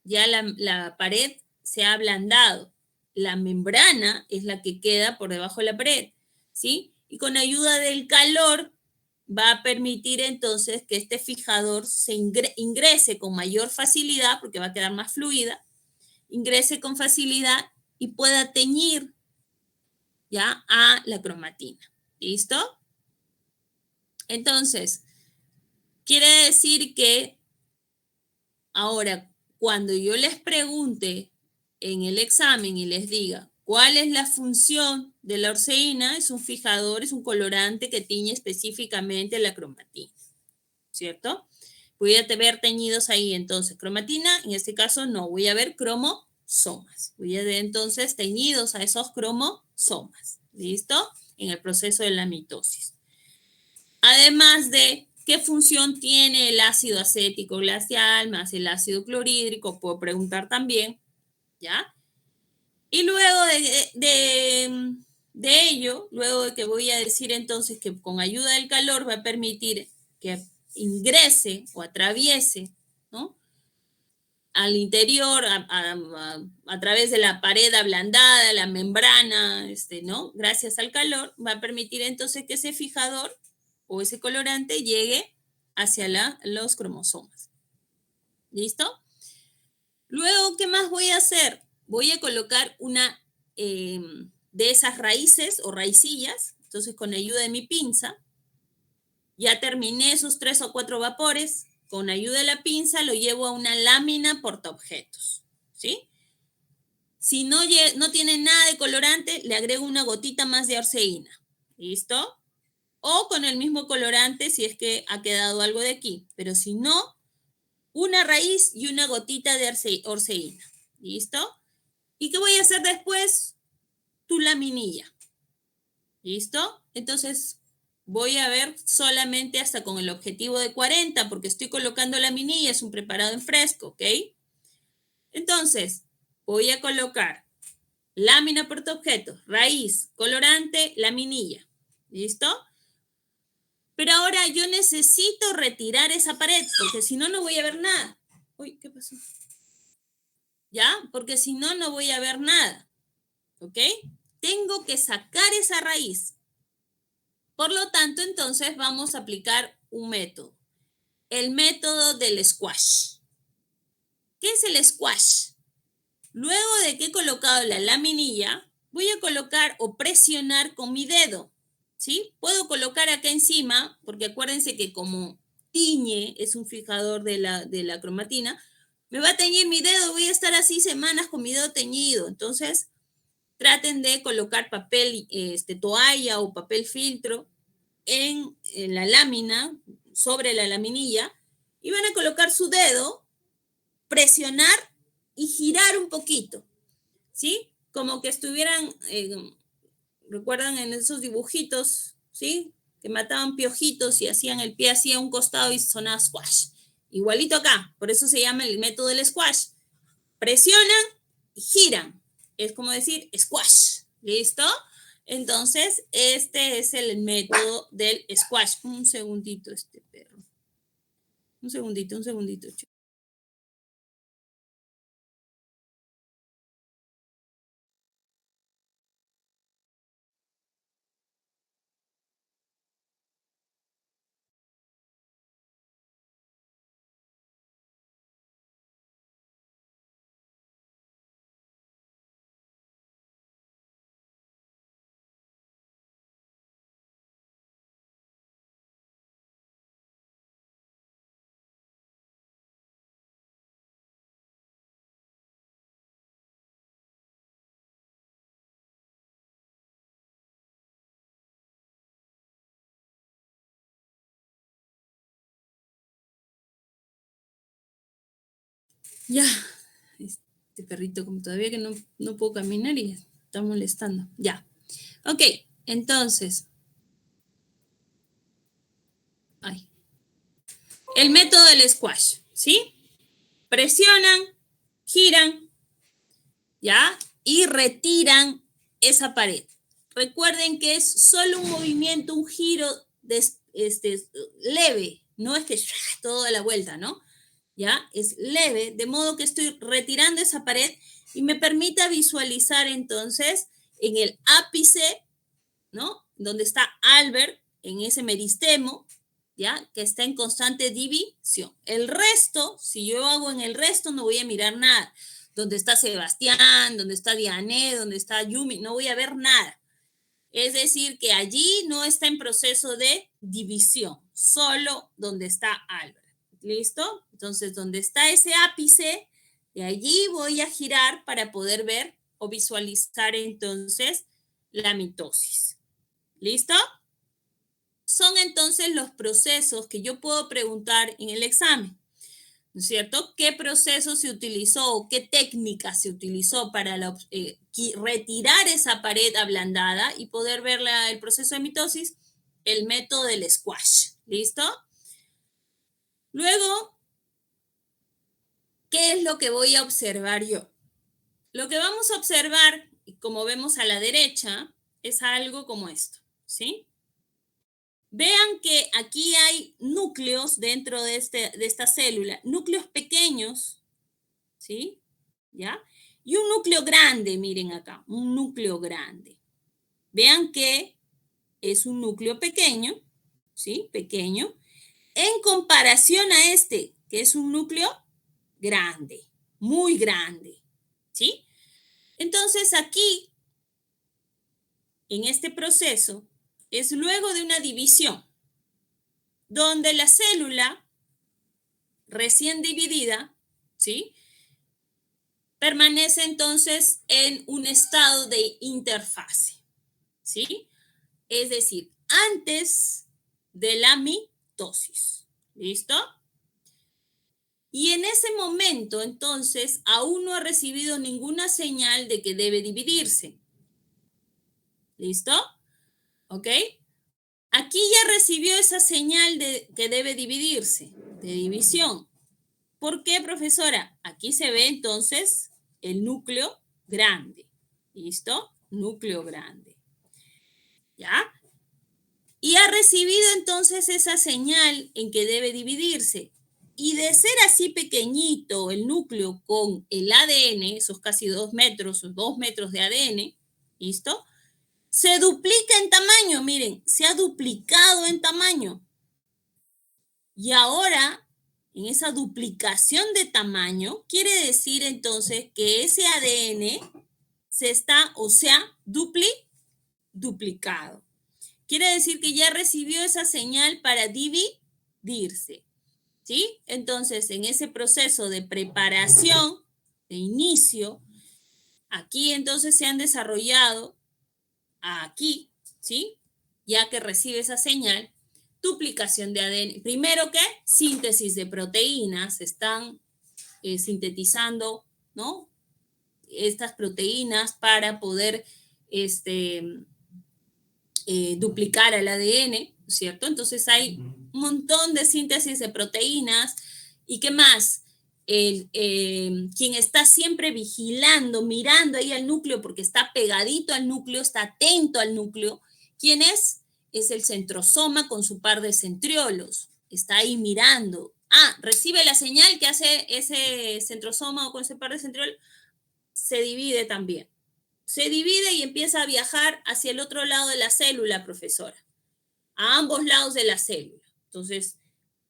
ya la pared se ha ablandado, la membrana es la que queda por debajo de la pared, ¿sí? Y con ayuda del calor va a permitir entonces que este fijador se ingrese con mayor facilidad, porque va a quedar más fluida, ingrese con facilidad y pueda teñir ya a la cromatina. ¿Listo? Entonces, quiere decir que ahora, cuando yo les pregunte en el examen y les diga cuál es la función de la orceína, es un fijador, es un colorante que tiñe específicamente la cromatina, ¿cierto? Voy a ver teñidos ahí, entonces, cromatina, en este caso no, voy a ver cromosomas. Voy a ver entonces teñidos a esos cromosomas, ¿listo? En el proceso de la mitosis. Además de qué función tiene el ácido acético glacial más el ácido clorhídrico, puedo preguntar también, ¿ya? Y luego de ello, luego de que voy a decir entonces que con ayuda del calor va a permitir que ingrese o atraviese, ¿no? Al interior, a través de la pared ablandada, la membrana, ¿no? Gracias al calor, va a permitir entonces que ese fijador o ese colorante llegue hacia los cromosomas. ¿Listo? Luego, ¿qué más voy a hacer? Voy a colocar una de esas raíces o raicillas, entonces con ayuda de mi pinza, ya terminé esos 3 o 4 vapores, con ayuda de la pinza lo llevo a una lámina portaobjetos, ¿sí? Si no tiene nada de colorante, le agrego una gotita más de orceína, ¿listo? O con el mismo colorante si es que ha quedado algo de aquí, pero si no, una raíz y una gotita de orceína, ¿listo? ¿Y qué voy a hacer después? Tu laminilla, ¿listo? Entonces voy a ver solamente hasta con el objetivo de 40 porque estoy colocando laminilla, es un preparado en fresco, ¿ok? Entonces voy a colocar lámina portaobjetos, raíz, colorante, laminilla, ¿listo? Pero ahora yo necesito retirar esa pared porque si no, no voy a ver nada. Uy, ¿qué pasó? ¿Ya? Porque si no, no voy a ver nada. ¿Ok? Tengo que sacar esa raíz. Por lo tanto, entonces vamos a aplicar un método. El método del squash. ¿Qué es el squash? Luego de que he colocado la laminilla, voy a colocar o presionar con mi dedo. ¿Sí? Puedo colocar acá encima, porque acuérdense que como tiñe, es un fijador de la cromatina, me va a teñir mi dedo, voy a estar así semanas con mi dedo teñido. Entonces, traten de colocar papel, toalla o papel filtro en la lámina, sobre la laminilla, y van a colocar su dedo, presionar y girar un poquito, ¿sí? Como que estuvieran... ¿recuerdan en esos dibujitos, sí? Que mataban piojitos y hacían el pie así a un costado y sonaba squash. Igualito acá, por eso se llama el método del squash. Presionan y giran. Es como decir squash, ¿Listo? Entonces, este es el método del squash. Un segundito, este perro. Un segundito, chicos. Ya, este perrito como todavía que no puedo caminar y está molestando. Ya, ok, entonces. Ay. El método del squash, ¿sí? Presionan, giran, ¿ya? Y retiran esa pared. Recuerden que es solo un movimiento, un giro leve, no es que toda la vuelta, ¿no? ¿Ya? Es leve, de modo que estoy retirando esa pared y me permita visualizar entonces en el ápice, ¿no? Donde está Albert, en ese meristemo, ¿ya? Que está en constante división. El resto, si yo hago en el resto, no voy a mirar nada. Donde está Sebastián, donde está Diane, donde está Yumi, no voy a ver nada. Es decir, que allí no está en proceso de división, solo donde está Albert. ¿Listo? Entonces, donde está ese ápice, de allí voy a girar para poder ver o visualizar entonces la mitosis. ¿Listo? Son entonces los procesos que yo puedo preguntar en el examen, ¿no es cierto? ¿Qué proceso se utilizó o qué técnica se utilizó para retirar esa pared ablandada y poder ver el proceso de mitosis? El método del squash. ¿Listo? Luego, ¿qué es lo que voy a observar yo? Lo que vamos a observar, como vemos a la derecha, es algo como esto, ¿sí? Vean que aquí hay núcleos dentro de esta célula, núcleos pequeños, ¿sí? ¿Ya? Y un núcleo grande, miren acá, un núcleo grande. Vean que es un núcleo pequeño, ¿sí? Pequeño, en comparación a este, que es un núcleo grande, muy grande, ¿sí? Entonces aquí, en este proceso, es luego de una división, donde la célula recién dividida, ¿sí? Permanece entonces en un estado de interfase, ¿sí? Es decir, antes de la mitosis, ¿listo? Y en ese momento, entonces, aún no ha recibido ninguna señal de que debe dividirse, ¿listo? ¿Ok? Aquí ya recibió esa señal de que debe dividirse, de división. ¿Por qué, profesora? Aquí se ve entonces el núcleo grande. ¿Listo? Núcleo grande. ¿Ya? Y ha recibido entonces esa señal en que debe dividirse. Y de ser así pequeñito el núcleo con el ADN, esos casi 2 metros o 2 metros de ADN, ¿listo? Se duplica en tamaño, miren, se ha duplicado en tamaño. Y ahora, en esa duplicación de tamaño, quiere decir entonces que ese ADN se ha duplicado. Quiere decir que ya recibió esa señal para dividirse, ¿sí? Entonces, en ese proceso de preparación, de inicio, aquí entonces se han desarrollado, aquí, ¿sí? Ya que recibe esa señal, duplicación de ADN. Primero que síntesis de proteínas, están sintetizando, ¿no? Estas proteínas para poder duplicar el ADN, ¿cierto? Entonces hay un montón de síntesis de proteínas. ¿Y qué más? quien está siempre vigilando, mirando ahí al núcleo, porque está pegadito al núcleo, está atento al núcleo. ¿Quién es? Es el centrosoma con su par de centriolos. Está ahí mirando. Recibe la señal que hace ese centrosoma o con ese par de centriolos, se divide también. Se divide y empieza a viajar hacia el otro lado de la célula, profesora. A ambos lados de la célula. Entonces,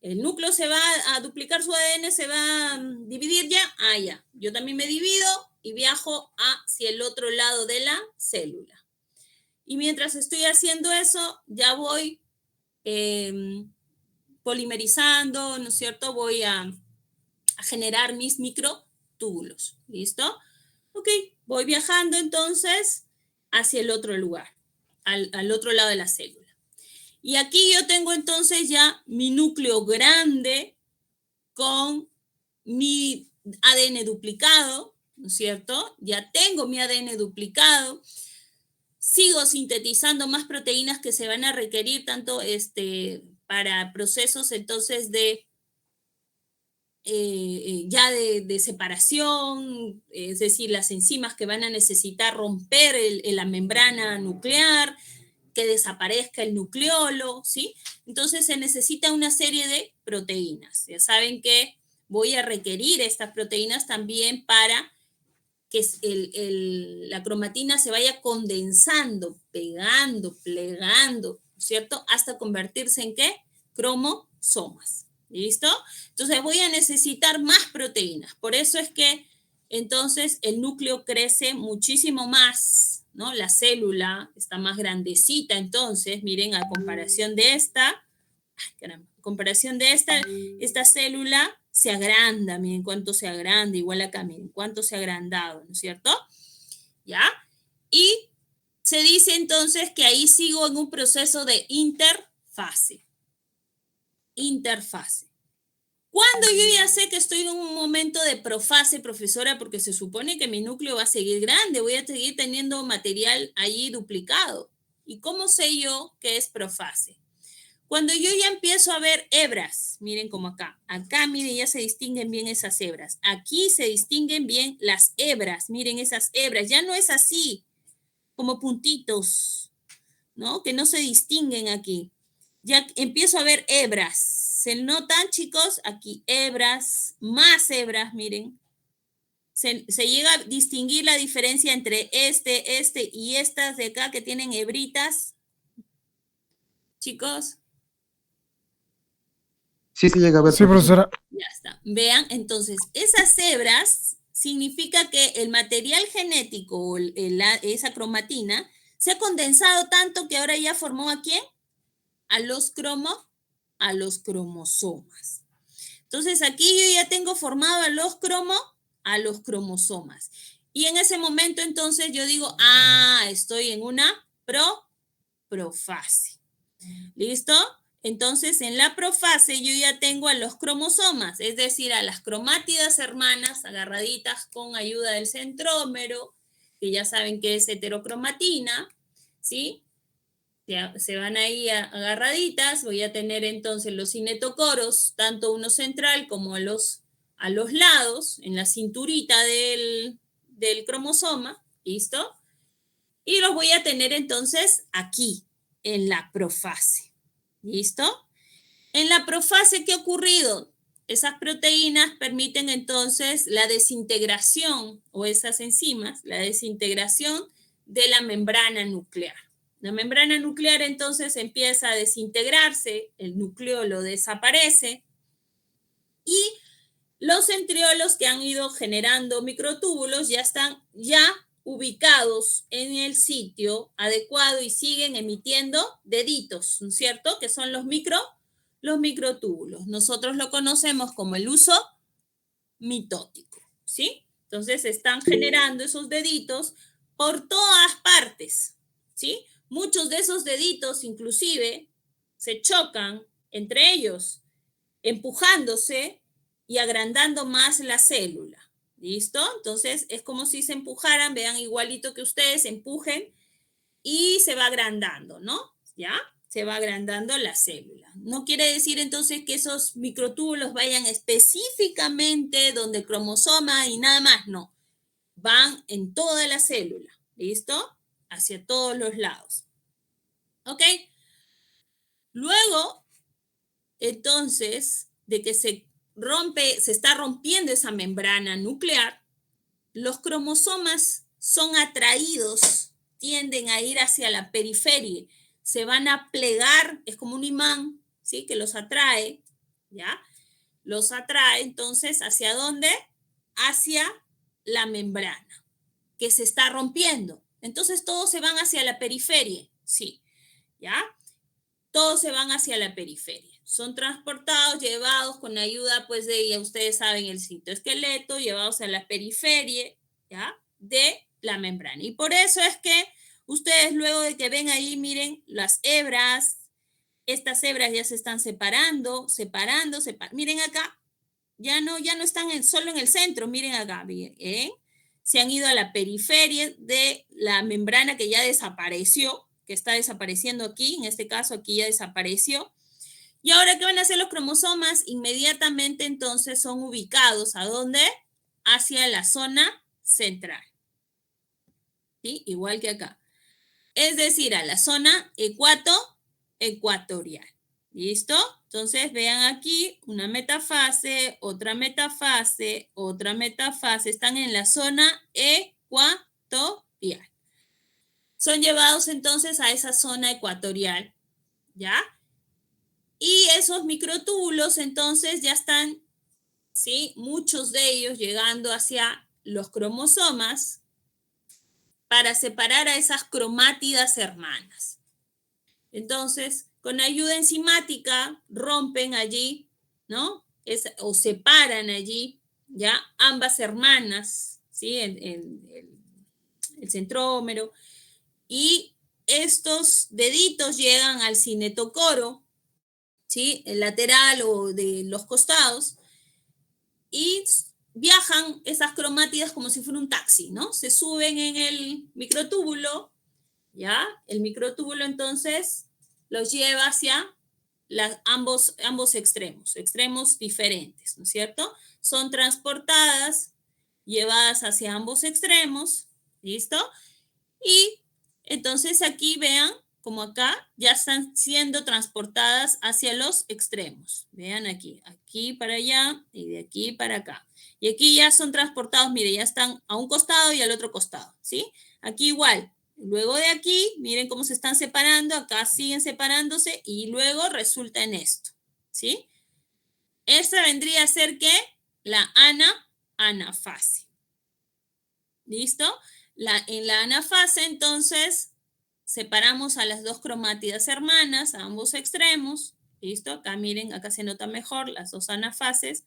el núcleo se va a duplicar su ADN, se va a dividir ya. Ya. Yo también me divido y viajo hacia el otro lado de la célula. Y mientras estoy haciendo eso, ya voy polimerizando, ¿no es cierto? Voy a generar mis microtúbulos. ¿Listo? Ok, voy viajando entonces hacia el otro lugar, al otro lado de la célula. Y aquí yo tengo entonces ya mi núcleo grande con mi ADN duplicado, ¿no es cierto? Ya tengo mi ADN duplicado. Sigo sintetizando más proteínas que se van a requerir tanto para procesos entonces de de separación, es decir, las enzimas que van a necesitar romper la membrana nuclear, que desaparezca el nucleolo, ¿sí? Entonces se necesita una serie de proteínas. Ya saben que voy a requerir estas proteínas también para que la cromatina se vaya condensando, pegando, plegando, ¿cierto? Hasta convertirse en ¿qué? Cromosomas. ¿Listo? Entonces voy a necesitar más proteínas. Por eso es que entonces el núcleo crece muchísimo más, ¿no? La célula está más grandecita, entonces, miren, a comparación de esta, esta célula se agranda, miren cuánto se agranda, igual acá, miren cuánto se ha agrandado, ¿no es cierto? ¿Ya? Y se dice entonces que ahí sigo en un proceso de interfase. Cuando yo ya sé que estoy en un momento de profase, profesora, porque se supone que mi núcleo va a seguir grande, voy a seguir teniendo material allí duplicado. ¿Y cómo sé yo que es profase? Cuando yo ya empiezo a ver hebras, miren como acá. Acá, miren, ya se distinguen bien esas hebras. Aquí se distinguen bien las hebras. Miren esas hebras. Ya no es así, como puntitos, ¿no? Que no se distinguen aquí. Ya empiezo a ver hebras. ¿Se notan, chicos? Aquí hebras, más hebras, miren. Se llega a distinguir la diferencia entre este y estas de acá que tienen hebritas. Chicos. Sí, se llega a ver. Sí, profesora. Ya está. Vean, entonces, esas hebras significa que el material genético o esa cromatina se ha condensado tanto que ahora ya formó ¿a quién? A los cromosomas. Entonces, aquí yo ya tengo formado a los cromosomas. Y en ese momento, entonces, yo digo, estoy en una profase. ¿Listo? Entonces, en la profase yo ya tengo a los cromosomas, es decir, a las cromátidas hermanas agarraditas con ayuda del centrómero, que ya saben que es heterocromatina, ¿sí? Se van ahí agarraditas, voy a tener entonces los cinetocoros, tanto uno central como a los lados, en la cinturita del cromosoma, ¿listo? Y los voy a tener entonces aquí, en la profase, ¿listo? En la profase, ¿qué ha ocurrido? Esas proteínas permiten entonces la desintegración, o esas enzimas, la desintegración de la membrana nuclear. La membrana nuclear entonces empieza a desintegrarse, el nucleolo desaparece y los centriolos que han ido generando microtúbulos ya están ubicados en el sitio adecuado y siguen emitiendo deditos, ¿no es cierto? Que son los microtúbulos. Nosotros lo conocemos como el uso mitótico, ¿sí? Entonces están generando esos deditos por todas partes, ¿sí? Muchos de esos deditos inclusive se chocan entre ellos, empujándose y agrandando más la célula. ¿Listo? Entonces es como si se empujaran, vean igualito que ustedes, empujen y se va agrandando, ¿no? ¿Ya? se va agrandando la célula. No quiere decir entonces que esos microtúbulos vayan específicamente donde el cromosoma y nada más, no. Van en toda la célula, ¿listo? Hacia todos los lados. ¿Ok? Luego, entonces, de que se está rompiendo esa membrana nuclear, los cromosomas son atraídos, tienden a ir hacia la periferia, se van a plegar, es como un imán, ¿sí? Que los atrae, ¿ya? Los atrae, entonces, ¿hacia dónde? Hacia la membrana, que se está rompiendo. Entonces, todos se van hacia la periferia, ¿sí? ¿Ya? Todos se van hacia la periferia. Son transportados, llevados con ayuda, pues, ya ustedes saben, el citoesqueleto, llevados a la periferia, ¿ya? De la membrana. Y por eso es que ustedes luego de que ven ahí, miren, las hebras, estas hebras ya se están separando. Miren acá, ya no están solo en el centro, miren acá, ¿eh? Se han ido a la periferia de la membrana que ya desapareció, que está desapareciendo aquí, en este caso aquí ya desapareció. Y ahora, ¿qué van a hacer los cromosomas? Inmediatamente entonces son ubicados, ¿a dónde? Hacia la zona central. ¿Sí? Igual que acá. Es decir, a la zona ecuatorial. ¿Listo? Entonces, vean aquí una metafase, otra metafase, otra metafase. Están en la zona ecuatorial. Son llevados entonces a esa zona ecuatorial, ¿ya? Y esos microtúbulos entonces ya están, ¿sí? Muchos de ellos llegando hacia los cromosomas para separar a esas cromátidas hermanas. Entonces, con ayuda enzimática rompen allí, ¿no? O separan allí, ¿ya? Ambas hermanas, ¿sí? El centrómero. Y estos deditos llegan al cinetocoro, ¿sí? El lateral o de los costados, y viajan esas cromátidas como si fuera un taxi, ¿no? Se suben en el microtúbulo, ¿ya? El microtúbulo entonces los lleva hacia ambos extremos diferentes, ¿no es cierto? Son transportadas, llevadas hacia ambos extremos, ¿listo? Y entonces aquí vean, como acá, ya están siendo transportadas hacia los extremos. Vean aquí, aquí para allá y de aquí para acá. Y aquí ya son transportados, mire, ya están a un costado y al otro costado, ¿sí? Aquí igual. Luego de aquí, miren cómo se están separando, acá siguen separándose y luego resulta en esto, ¿sí? Esta vendría a ser, ¿qué? La anafase. ¿Listo? En la anafase, entonces, separamos a las dos cromátidas hermanas, a ambos extremos. ¿Listo? Acá miren, acá se nota mejor las dos anafases.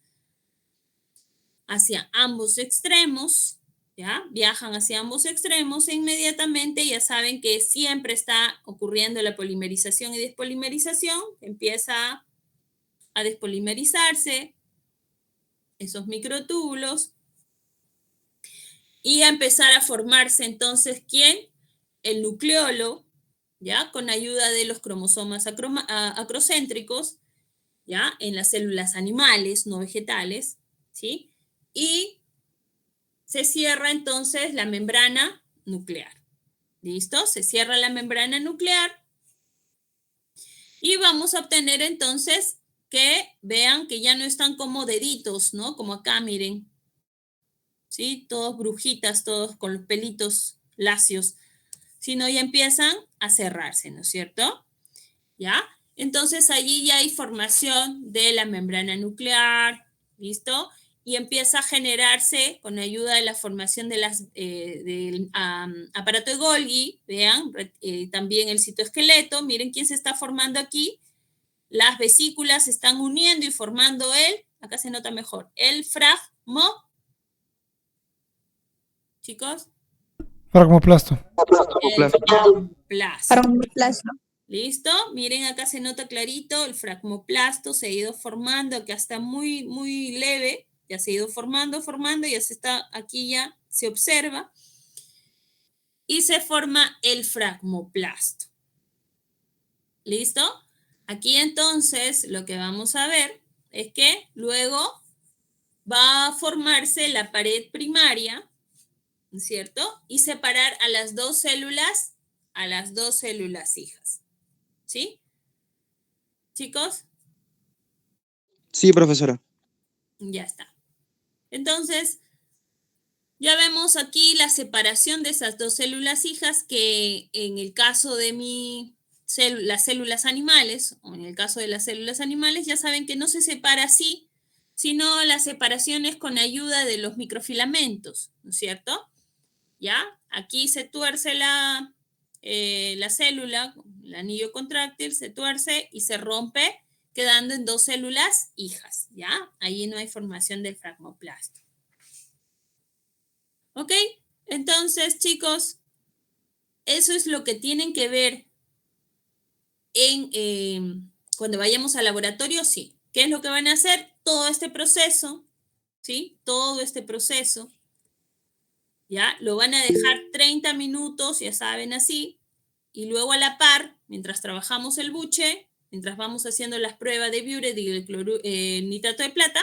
Hacia ambos extremos, ¿ya? Viajan hacia ambos extremos e inmediatamente ya saben que siempre está ocurriendo la polimerización y despolimerización. Empieza a despolimerizarse esos microtúbulos y a empezar a formarse entonces, ¿quién? El nucleolo, ¿ya? Con ayuda de los cromosomas acrocéntricos, ¿ya? En las células animales, no vegetales, ¿sí? Y se cierra entonces la membrana nuclear. ¿Listo? Se cierra la membrana nuclear y vamos a obtener entonces que vean que ya no están como deditos, ¿no? Como acá, miren. ¿Sí? Todos brujitas, todos con los pelitos lacios, sino ya empiezan a cerrarse, ¿no es cierto? ¿Ya? Entonces allí ya hay formación de la membrana nuclear, ¿listo? Y empieza a generarse con ayuda de la formación de del aparato de Golgi, vean, también el citoesqueleto, miren quién se está formando aquí, las vesículas se están uniendo y formando acá se nota mejor, el chicos. Fragmoplasto. Fragmoplasto. ¿Listo? Miren, acá se nota clarito, el fragmoplasto se ha ido formando, acá está muy, muy leve, ya se ha ido formando, ya se está, aquí ya se observa, y se forma el fragmoplasto. ¿Listo? Aquí entonces lo que vamos a ver es que luego va a formarse la pared primaria, ¿no es cierto? Y separar a las dos células hijas. ¿Sí? Chicos, Sí, profesora. ya está. Entonces, ya vemos aquí la separación de esas dos células hijas que en el caso de las células animales, o en el caso de las células animales, ya saben que no se separa así, sino la separación es con ayuda de los microfilamentos, ¿no es cierto? ¿Ya? Aquí se tuerce la célula, el anillo contráctil se tuerce y se rompe, quedando en dos células hijas, ¿ya? Ahí no hay formación del fragmoplasto. ¿Ok? Entonces, chicos, eso es lo que tienen que ver cuando vayamos al laboratorio, sí. ¿Qué es lo que van a hacer? Todo este proceso, ¿sí? Todo este proceso, ¿ya? Lo van a dejar 30 minutos, ya saben, así, y luego a la par, mientras trabajamos el buche, mientras vamos haciendo las pruebas de Biuret y el nitrato de plata,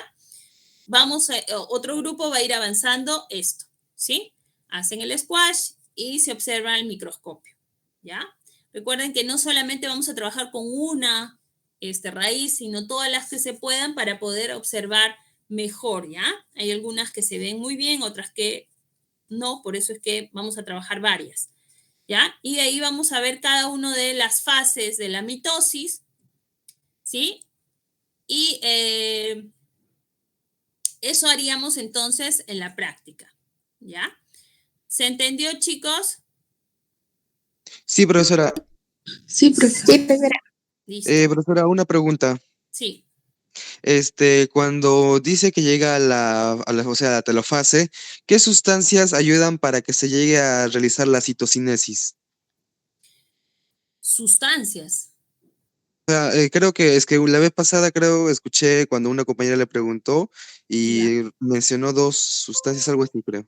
otro grupo va a ir avanzando esto, ¿sí? Hacen el squash y se observa el microscopio, ¿ya? Recuerden que no solamente vamos a trabajar con una raíz, sino todas las que se puedan para poder observar mejor, ¿ya? Hay algunas que se ven muy bien, otras que no, por eso es que vamos a trabajar varias, ¿ya? Y de ahí vamos a ver cada una de las fases de la mitosis, ¿sí? Y eso haríamos entonces en la práctica, ¿ya? ¿Se entendió, chicos? Sí, profesora. Sí, profe. Sí, profesora. Listo. Profesora, una pregunta. Sí. Cuando dice que llega o sea, la telofase, ¿qué sustancias ayudan para que se llegue a realizar la citocinesis? Sustancias. Creo que es que la vez pasada escuché cuando una compañera le preguntó ¿Ya? y mencionó dos sustancias, algo así, creo.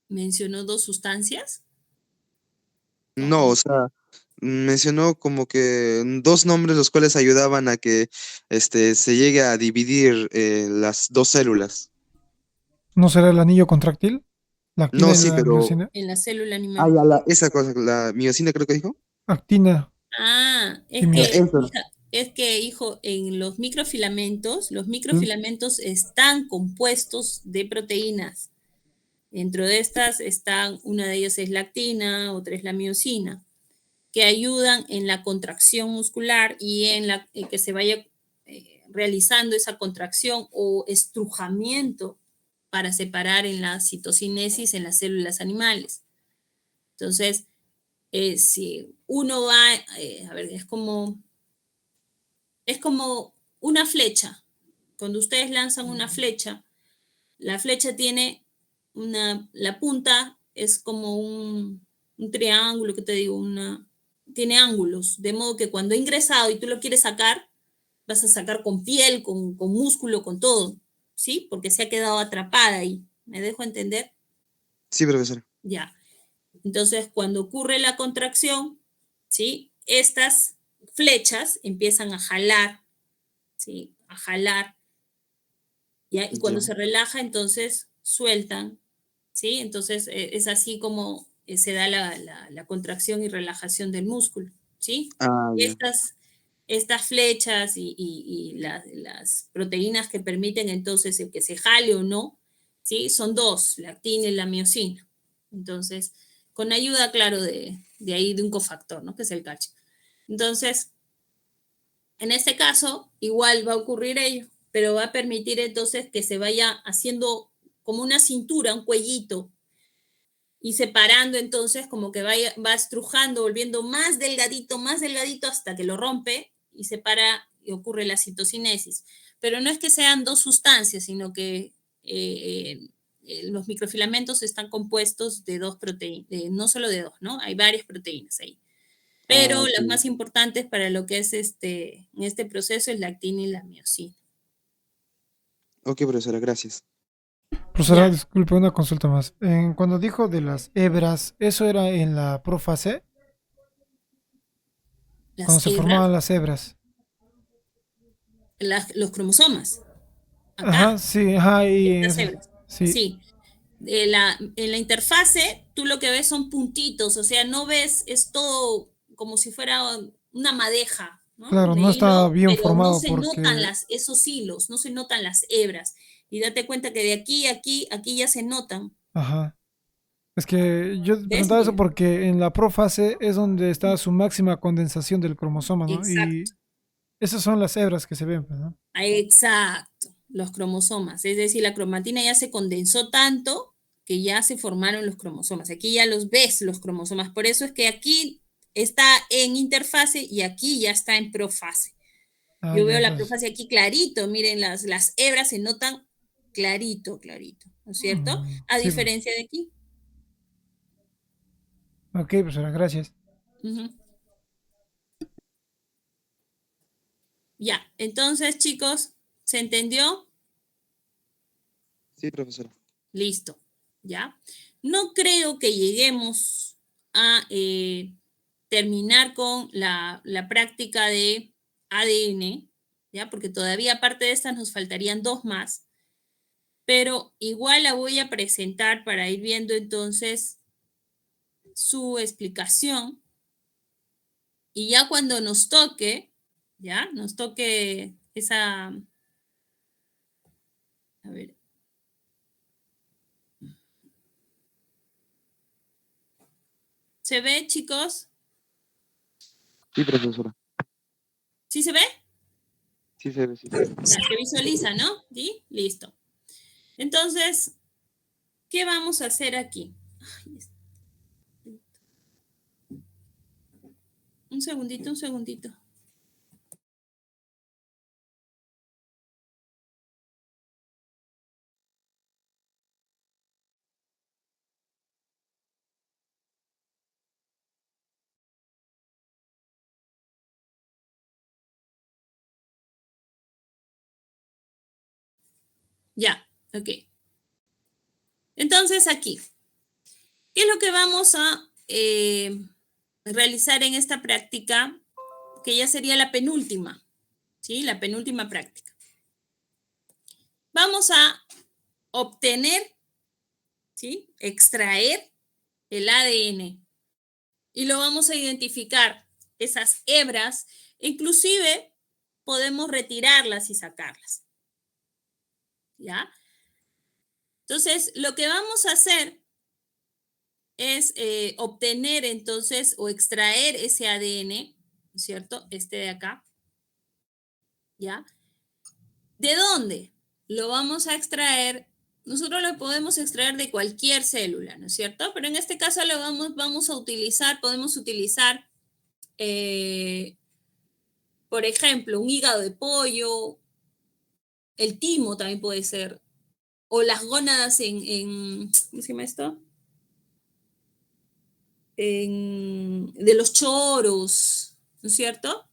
¿Mencionó dos sustancias? No, ¿Cómo? o sea, mencionó como que dos nombres los cuales ayudaban a que se llegue a dividir las dos células. ¿No será el anillo contráctil? ¿La actina No, y sí, la pero miosina? En la célula ah, animal. esa cosa, la miocina creo que dijo. Actina Ah, y miosina. Eso. hijo, en los ¿Mm? microfilamentos están compuestos de proteínas. Dentro de estas una de ellas es la actina, otra es la miosina, que ayudan en la contracción muscular y en que se vaya realizando esa contracción o estrujamiento para separar en la citocinesis en las células animales. Entonces, si uno va, a ver, es como una flecha. Cuando ustedes lanzan una flecha, la flecha tiene la punta es como un triángulo, que te digo, tiene ángulos, de modo que cuando ha ingresado y tú lo quieres sacar, vas a sacar con piel, con músculo, con todo, ¿sí? Porque se ha quedado atrapada ahí. ¿Me dejo entender? Sí, profesora. Ya. Entonces, cuando ocurre la contracción, ¿sí? Estas flechas empiezan a jalar, ¿sí? A jalar, ¿ya? Y cuando Ya. se relaja, entonces sueltan, ¿sí? Entonces, es así como se da la contracción y relajación del músculo, ¿sí? Ah, ya. Estas flechas y las proteínas que permiten entonces el que se jale o no, ¿sí? Son dos, la actina y la miosina. Entonces, con ayuda, claro, de ahí de un cofactor, ¿no? Que es el calcio. Entonces, en este caso, igual va a ocurrir ello, pero va a permitir entonces que se vaya haciendo como una cintura, un cuellito, y separando entonces como que va estrujando, volviendo más delgadito hasta que lo rompe y separa y ocurre la citocinesis. Pero no es que sean dos sustancias, sino que los microfilamentos están compuestos de dos proteínas, no solo de dos, ¿no? Hay varias proteínas ahí. Ah, Pero ok. las más importantes para lo que es en este proceso es la actina y la miosina. Ok, profesora, gracias. Profesora, Ya, disculpe, una consulta más. Cuando dijo de las hebras, ¿eso era en la prófase? Cuando Las se hebras, formaban las hebras. los cromosomas. Ajá, Acá, sí, ajá, estas hebras. sí, Sí. En la interfase, tú lo que ves son puntitos, o sea, no ves, es todo como si fuera una madeja, ¿no? claro, De no está hilo, bien pero no formado se notan porque, esos hilos, no se notan las hebras. Y date cuenta que de aquí a aquí, aquí ya se notan. ajá. Es que yo te ¿Ves? preguntaba eso Mira. porque en la profase es donde está su máxima condensación del cromosoma, ¿no? Y Exacto. esas son las hebras que se ven, pues, ¿no? Exacto, los cromosomas. Es decir, la cromatina ya se condensó tanto que ya se formaron los cromosomas. Aquí ya los ves, los cromosomas. Por eso es que aquí está en interfase y aquí ya está en profase. Ah, Yo ya, veo la entonces. profase aquí clarito. Miren, las hebras se notan clarito, clarito. ¿No es cierto? A Sí, pues. diferencia de aquí. Ok, profesora, gracias. Ujú. Ya, entonces, chicos, ¿se entendió? Sí, profesora. Listo, ¿ya? No creo que lleguemos a terminar con la práctica de ADN, ¿ya? Porque todavía aparte de estas nos faltarían dos más, pero igual la voy a presentar para ir viendo entonces su explicación y ya cuando nos toque, ¿ya? Nos toque esa, a ver, ¿se ve, chicos? Sí, profesora. ¿Sí se ve? Sí se ve, sí se ve. Ya, se visualiza, ¿no? ¿Sí? Listo. Entonces, ¿qué vamos a hacer aquí? Ay, un segundito, un segundito. Ya, ok. Entonces, aquí, ¿qué es lo que vamos a realizar en esta práctica? Que ya sería la penúltima, ¿sí? La penúltima práctica. Vamos a obtener, ¿sí? Extraer el ADN y lo vamos a identificar, esas hebras, inclusive podemos retirarlas y sacarlas, ¿ya? Entonces, lo que vamos a hacer es obtener entonces o extraer ese ADN, ¿cierto? Este de acá, ¿ya? ¿De dónde? Lo vamos a extraer, nosotros lo podemos extraer de cualquier célula, ¿no es cierto? Pero en este caso lo vamos a utilizar, podemos utilizar, eh, por ejemplo, un hígado de pollo, el timo también puede ser, o las gónadas ¿cómo se llama esto? De los choros, ¿no es cierto?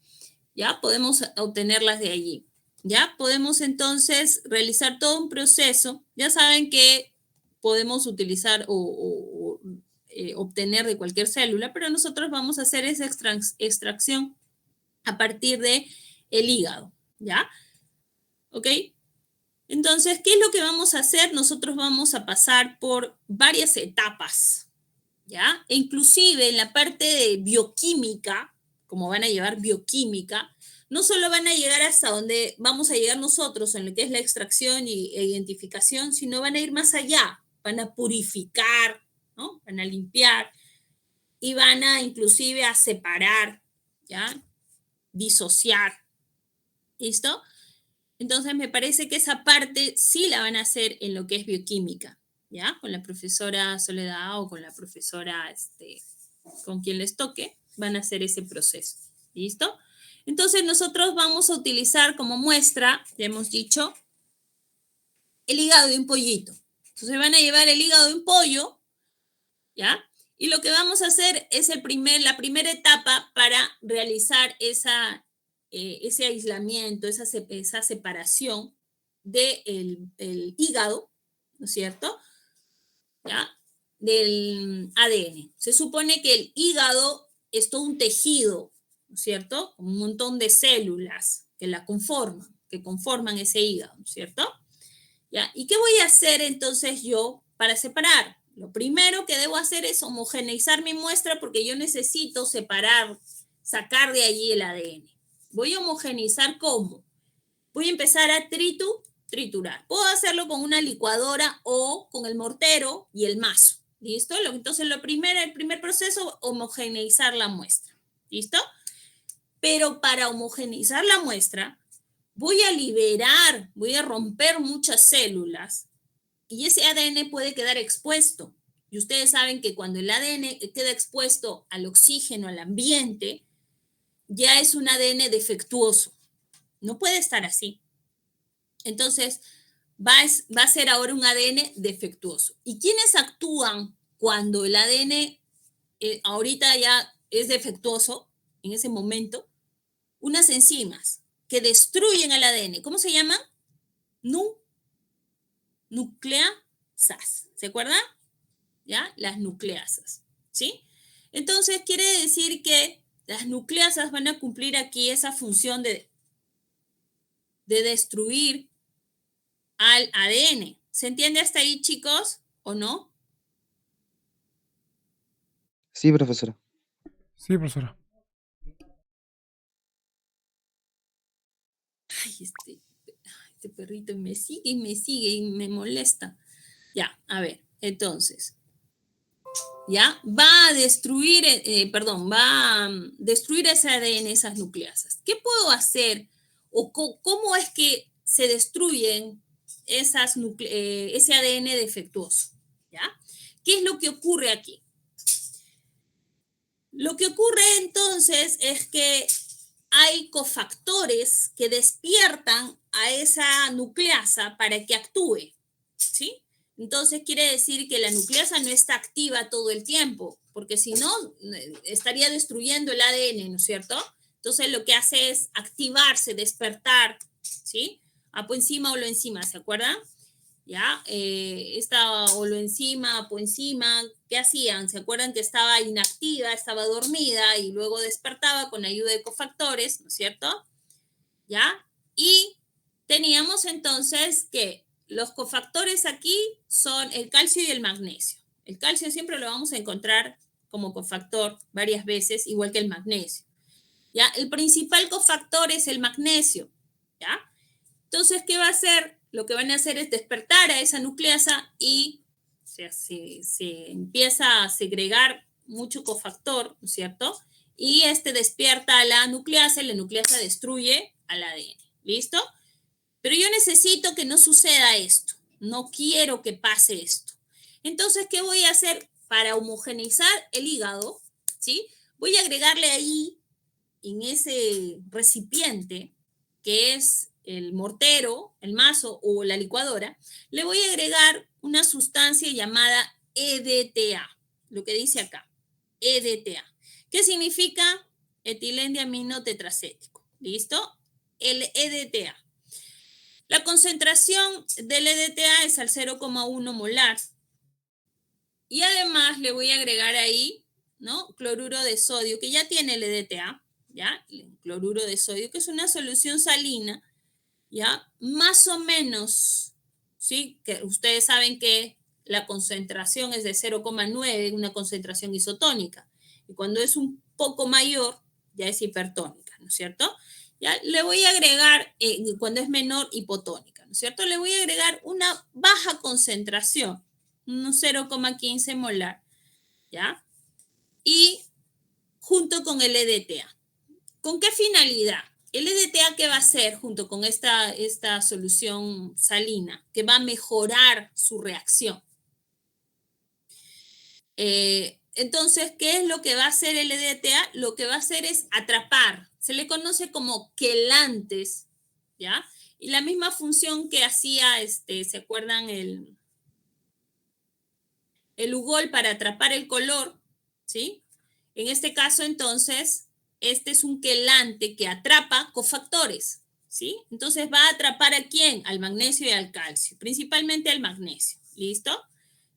¿Ya? Podemos obtenerlas de allí. ¿Ya? Podemos entonces realizar todo un proceso. Ya saben que podemos utilizar o obtener de cualquier célula, pero nosotros vamos a hacer esa extracción a partir de el hígado. ¿Ya? ¿Ok? Entonces, ¿qué es lo que vamos a hacer? Nosotros vamos a pasar por varias etapas. ¿Ya? E inclusive en la parte de bioquímica, como van a llevar bioquímica, no solo van a llegar hasta donde vamos a llegar nosotros en lo que es la extracción e identificación, sino van a ir más allá, van a purificar, ¿no? Van a limpiar y van a inclusive a separar, ¿ya? Disociar, ¿listo? Entonces me parece que esa parte sí la van a hacer en lo que es bioquímica, ¿ya? Con la profesora Soledad o con la profesora, con quien les toque, van a hacer ese proceso, ¿listo? Entonces nosotros vamos a utilizar como muestra, ya hemos dicho, el hígado de un pollito. Entonces van a llevar el hígado de un pollo, ¿ya? Y lo que vamos a hacer es la primera etapa para realizar ese aislamiento, esa separación del el hígado, ¿no es cierto? ¿Ya? Del ADN. Se supone que el hígado es todo un tejido, ¿no es cierto? Un montón de células que la conforman, que conforman ese hígado, ¿no es cierto? ¿Ya? ¿Y qué voy a hacer entonces yo para separar? Lo primero que debo hacer es homogeneizar mi muestra porque yo necesito separar, sacar de allí el ADN. Voy a homogeneizar ¿cómo? Voy a empezar a triturar. Puedo hacerlo con una licuadora o con el mortero y el mazo. ¿Listo? Entonces, el primer proceso, homogeneizar la muestra. ¿Listo? Pero para homogeneizar la muestra, voy a liberar, voy a romper muchas células y ese ADN puede quedar expuesto. Y ustedes saben que cuando el ADN queda expuesto al oxígeno, al ambiente, ya es un ADN defectuoso. No puede estar así. Entonces, va a ser ahora un ADN defectuoso. ¿Y quiénes actúan cuando el ADN ahorita ya es defectuoso, en ese momento? Unas enzimas que destruyen el ADN. ¿Cómo se llaman? Nucleasas. ¿Se acuerdan? ¿Ya? Las nucleasas. ¿Sí? Entonces, quiere decir que las nucleasas van a cumplir aquí esa función de destruir al ADN. ¿Se entiende hasta ahí, chicos? ¿O no? Sí, profesora. Sí, profesora. Ay, este perrito me sigue y me molesta. Ya, a ver, entonces, ya, va a destruir, va a destruir ese ADN, esas nucleasas. ¿Qué puedo hacer o cómo es que se destruyen ese ADN defectuoso? ¿Ya? ¿Qué es lo que ocurre aquí? Lo que ocurre entonces es que hay cofactores que despiertan a esa nucleasa para que actúe, ¿sí? Entonces quiere decir que la nucleasa no está activa todo el tiempo, porque si no, estaría destruyendo el ADN, ¿no es cierto? Entonces lo que hace es activarse, despertar, ¿sí? Apoenzima o loenzima, ¿se acuerdan? ¿Ya? Esta holoenzima, apoenzima, ¿qué hacían? ¿Se acuerdan que estaba inactiva, estaba dormida y luego despertaba con ayuda de cofactores, ¿no es cierto? ¿Ya? Y teníamos entonces que los cofactores aquí son el calcio y el magnesio. El calcio siempre lo vamos a encontrar como cofactor varias veces, igual que el magnesio. ¿Ya? El principal cofactor es el magnesio. ¿Ya? Entonces, ¿qué va a hacer? Lo que van a hacer es despertar a esa nucleasa y se empieza a segregar mucho cofactor, ¿no es cierto? Y despierta a la nucleasa destruye al ADN. ¿Listo? Pero yo necesito que no suceda esto. No quiero que pase esto. Entonces, ¿qué voy a hacer para homogeneizar el hígado? ¿Sí? Voy a agregarle ahí, en ese recipiente, que es el mortero, el mazo o la licuadora, le voy a agregar una sustancia llamada EDTA, lo que dice acá, EDTA. ¿Qué significa? Etilendiamino tetracético. ¿Listo? El EDTA. La concentración del EDTA es al 0,1 molar. Y además le voy a agregar ahí, ¿no? Cloruro de sodio, que ya tiene el EDTA, ¿ya? El cloruro de sodio, que es una solución salina, ¿ya? Más o menos, ¿sí? Que ustedes saben que la concentración es de 0,9, una concentración isotónica. Y cuando es un poco mayor, ya es hipertónica, ¿no es cierto? Ya le voy a agregar, cuando es menor, hipotónica, ¿no es cierto? Le voy a agregar una baja concentración, un 0,15 molar, ¿ya? Y junto con el EDTA. ¿Con qué finalidad? El EDTA, ¿qué va a hacer junto con esta solución salina? Que va a mejorar su reacción. Entonces, ¿qué es lo que va a hacer el EDTA? Lo que va a hacer es atrapar. Se le conoce como quelantes, ¿ya? Y la misma función que hacía, ¿se acuerdan? El Ugol para atrapar el color, ¿sí? En este caso, entonces, este es un quelante que atrapa cofactores, ¿sí? Entonces, ¿va a atrapar a quién? Al magnesio y al calcio, principalmente al magnesio, ¿listo?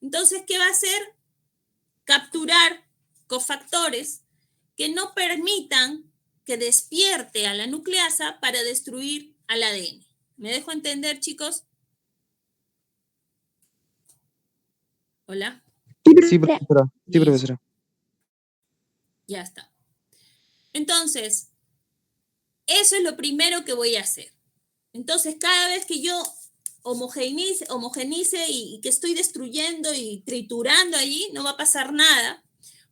Entonces, ¿qué va a hacer? Capturar cofactores que no permitan que despierte a la nucleasa para destruir al ADN. ¿Me dejo entender, chicos? Hola. Sí, profesora. Sí, Bien. profesora. Ya está. Entonces, eso es lo primero que voy a hacer. Entonces, cada vez que yo homogenice y que estoy destruyendo y triturando allí, no va a pasar nada,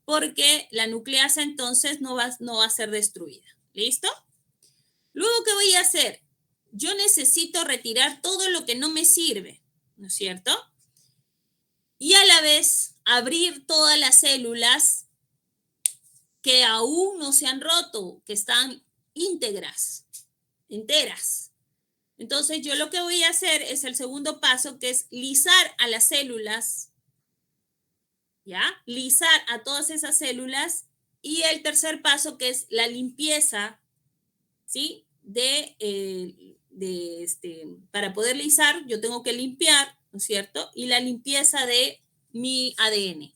porque la nucleasa entonces no va a ser destruida. ¿Listo? Luego, ¿qué voy a hacer? Yo necesito retirar todo lo que no me sirve, ¿no es cierto? Y a la vez abrir todas las células que aún no se han roto, que están íntegras, enteras. Entonces yo lo que voy a hacer es el segundo paso, que es lisar a las células, ¿ya? Lisar a todas esas células. Y el tercer paso, que es la limpieza, ¿sí? Para poder lisar, yo tengo que limpiar, ¿no es cierto? Y la limpieza de mi ADN.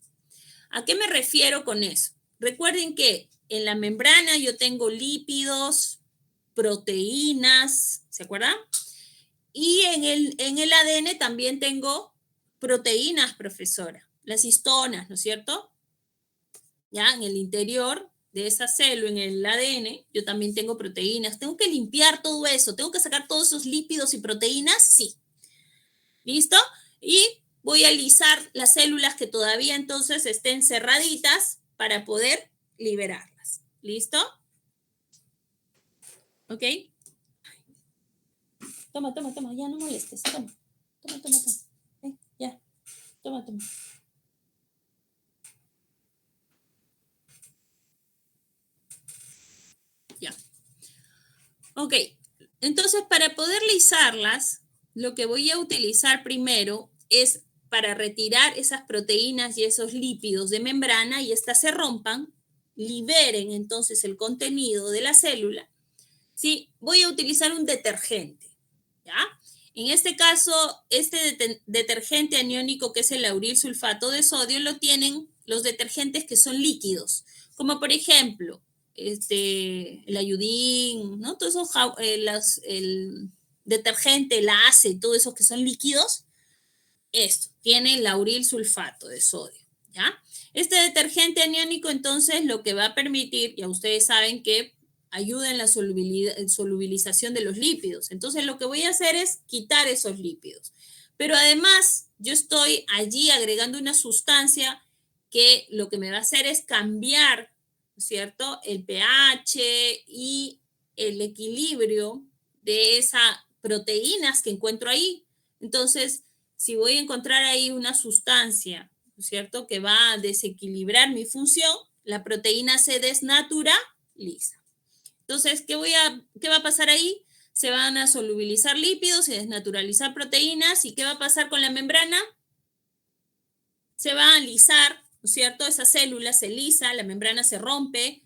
¿A qué me refiero con eso? Recuerden que en la membrana yo tengo lípidos, proteínas, ¿se acuerdan? Y en el ADN también tengo proteínas, profesora, las histonas, ¿no es cierto? Ya en el interior de esa célula, en el ADN, yo también tengo proteínas. ¿Tengo que limpiar todo eso? ¿Tengo que sacar todos esos lípidos y proteínas? Sí. ¿Listo? Y voy a lisar las células que todavía entonces estén cerraditas para poder liberarlas. ¿Listo? ¿Ok? Toma, ya no molestes. Toma. Ya. Toma. Ya. Ok. Entonces, para poder lisarlas, lo que voy a utilizar primero es para retirar esas proteínas y esos lípidos de membrana y estas se rompan, liberen entonces el contenido de la célula. ¿Sí? Voy a utilizar un detergente, ¿ya? En este caso, este detergente aniónico, que es el lauril sulfato de sodio, lo tienen los detergentes que son líquidos, como por ejemplo, el ayudín, ¿no? Todos esos, el detergente, el ACE, todos esos que son líquidos, esto, tiene lauril sulfato de sodio, ¿ya? Este detergente aniónico, entonces, lo que va a permitir, ya ustedes saben que ayuda en la solubilización de los lípidos. Entonces, lo que voy a hacer es quitar esos lípidos. Pero además, yo estoy allí agregando una sustancia que lo que me va a hacer es cambiar, ¿cierto?, el pH y el equilibrio de esas proteínas que encuentro ahí. Entonces, si voy a encontrar ahí una sustancia, ¿no es cierto?, que va a desequilibrar mi función, la proteína se desnaturaliza. Entonces, ¿qué va a pasar ahí? Se van a solubilizar lípidos, se desnaturalizar proteínas, ¿y qué va a pasar con la membrana? Se va a lisar, ¿no es cierto? Esa célula se lisa, la membrana se rompe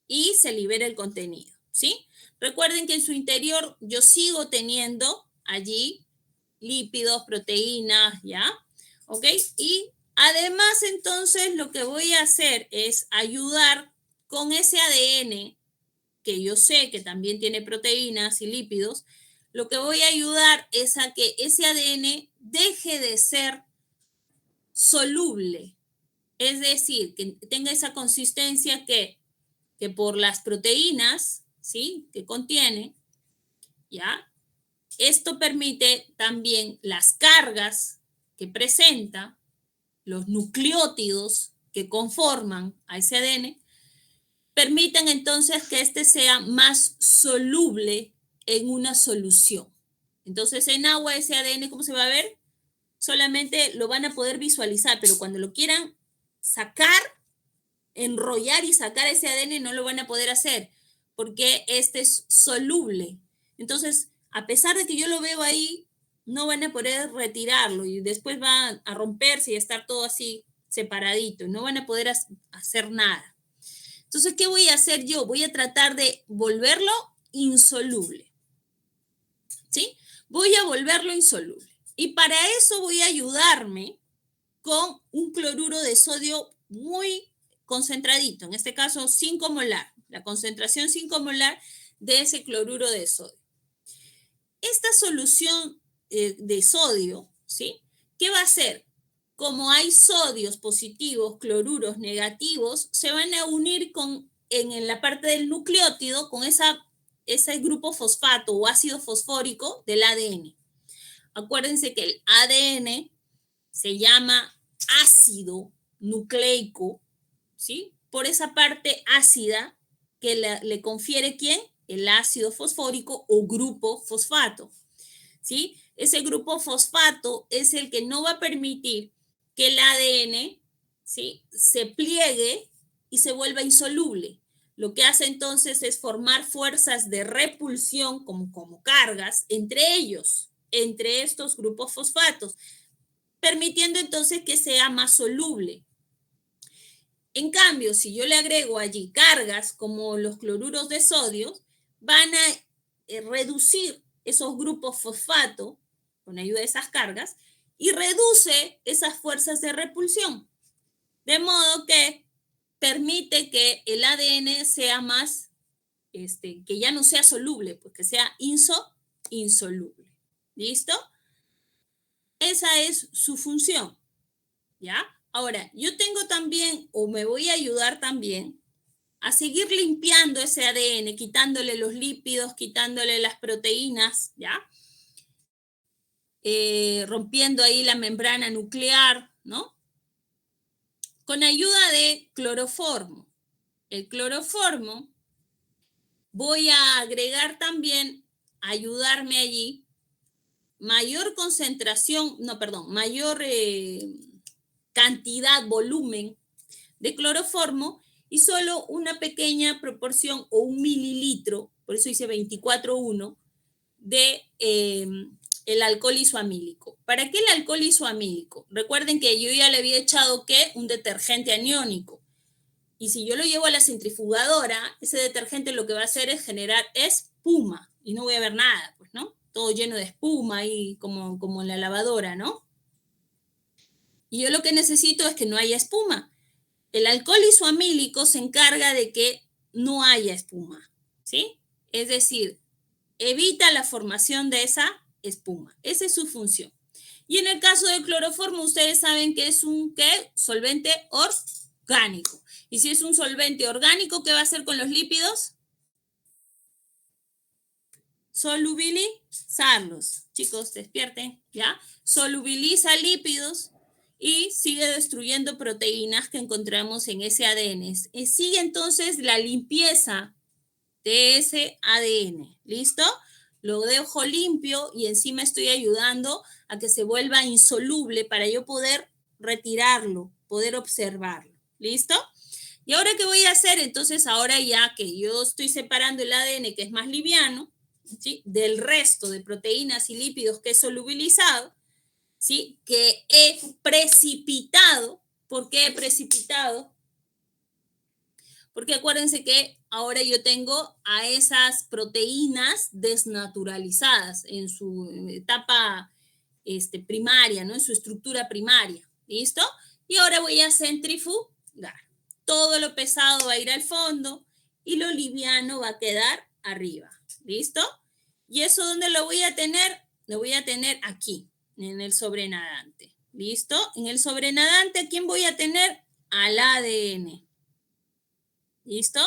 y se libera el contenido, ¿sí? Recuerden que en su interior yo sigo teniendo allí lípidos, proteínas, ¿ya? ¿Ok? Y además, entonces, lo que voy a hacer es ayudar con ese ADN, que yo sé que también tiene proteínas y lípidos, lo que voy a ayudar es a que ese ADN deje de ser soluble, es decir, que tenga esa consistencia que por las proteínas, ¿sí?, que contiene, ¿ya? Esto permite también las cargas que presenta, los nucleótidos que conforman a ese ADN, permiten entonces que este sea más soluble en una solución. Entonces, en agua ese ADN, ¿cómo se va a ver? Solamente lo van a poder visualizar, pero cuando lo quieran sacar, enrollar y sacar ese ADN, no lo van a poder hacer, porque este es soluble. Entonces, a pesar de que yo lo veo ahí, no van a poder retirarlo y después va a romperse y a estar todo así separadito. No van a poder hacer nada. Entonces, ¿qué voy a hacer yo? Voy a tratar de volverlo insoluble, ¿sí? Voy a volverlo insoluble. Y para eso voy a ayudarme con un cloruro de sodio muy concentradito, en este caso 5 molar, la concentración 5 molar de ese cloruro de sodio. Esta solución de sodio, ¿sí? ¿Qué va a hacer? Como hay sodios positivos, cloruros negativos, se van a unir en la parte del nucleótido con ese grupo fosfato o ácido fosfórico del ADN. Acuérdense que el ADN se llama ácido nucleico, ¿sí? Por esa parte ácida que le confiere ¿quién? El ácido fosfórico o grupo fosfato, ¿sí? Ese grupo fosfato es el que no va a permitir que el ADN, ¿sí?, se pliegue y se vuelva insoluble. Lo que hace entonces es formar fuerzas de repulsión como cargas entre ellos, entre estos grupos fosfatos, permitiendo entonces que sea más soluble. En cambio, si yo le agrego allí cargas como los cloruros de sodio, van a reducir esos grupos fosfato con ayuda de esas cargas y reduce esas fuerzas de repulsión. De modo que permite que el ADN sea más, que ya no sea soluble, pues que sea insoluble. ¿Listo? Esa es su función. ¿Ya? Ahora, yo tengo también, o me voy a ayudar también, a seguir limpiando ese ADN, quitándole los lípidos, quitándole las proteínas, ¿ya? Rompiendo ahí la membrana nuclear, ¿no? Con ayuda de cloroformo. El cloroformo voy a agregar también, ayudarme allí, mayor concentración, no, perdón, mayor cantidad, volumen de cloroformo y solo una pequeña proporción o 1 mililitro, por eso hice 24,1, de el alcohol isoamílico. ¿Para qué el alcohol isoamílico? Recuerden que yo ya le había echado ¿qué? Un detergente aniónico. Y si yo lo llevo a la centrifugadora, ese detergente lo que va a hacer es generar espuma. Y no voy a ver nada, pues, ¿no? Todo lleno de espuma ahí como en la lavadora, ¿no? Y yo lo que necesito es que no haya espuma. El alcohol isoamílico se encarga de que no haya espuma, ¿sí? Es decir, evita la formación de esa espuma. Esa es su función. Y en el caso del cloroformo, ustedes saben que es un ¿qué? Solvente orgánico. Y si es un solvente orgánico, ¿qué va a hacer con los lípidos? Solubilizarlos. Chicos, despierten, ¿ya? Solubiliza lípidos y sigue destruyendo proteínas que encontramos en ese ADN. Sigue entonces la limpieza de ese ADN. ¿Listo? Lo dejo limpio y encima estoy ayudando a que se vuelva insoluble para yo poder retirarlo, poder observarlo. ¿Listo? ¿Y ahora qué voy a hacer? Entonces, ahora ya que yo estoy separando el ADN, que es más liviano, ¿sí?, del resto de proteínas y lípidos que he solubilizado, ¿sí?, que he precipitado. ¿Por qué he precipitado? Porque acuérdense que ahora yo tengo a esas proteínas desnaturalizadas en su etapa primaria, ¿no? En su estructura primaria. ¿Listo? Y ahora voy a centrifugar. Todo lo pesado va a ir al fondo y lo liviano va a quedar arriba. ¿Listo? ¿Y eso dónde lo voy a tener? Lo voy a tener aquí, en el sobrenadante. ¿Listo? En el sobrenadante, ¿a quién voy a tener? Al ADN. ¿Listo?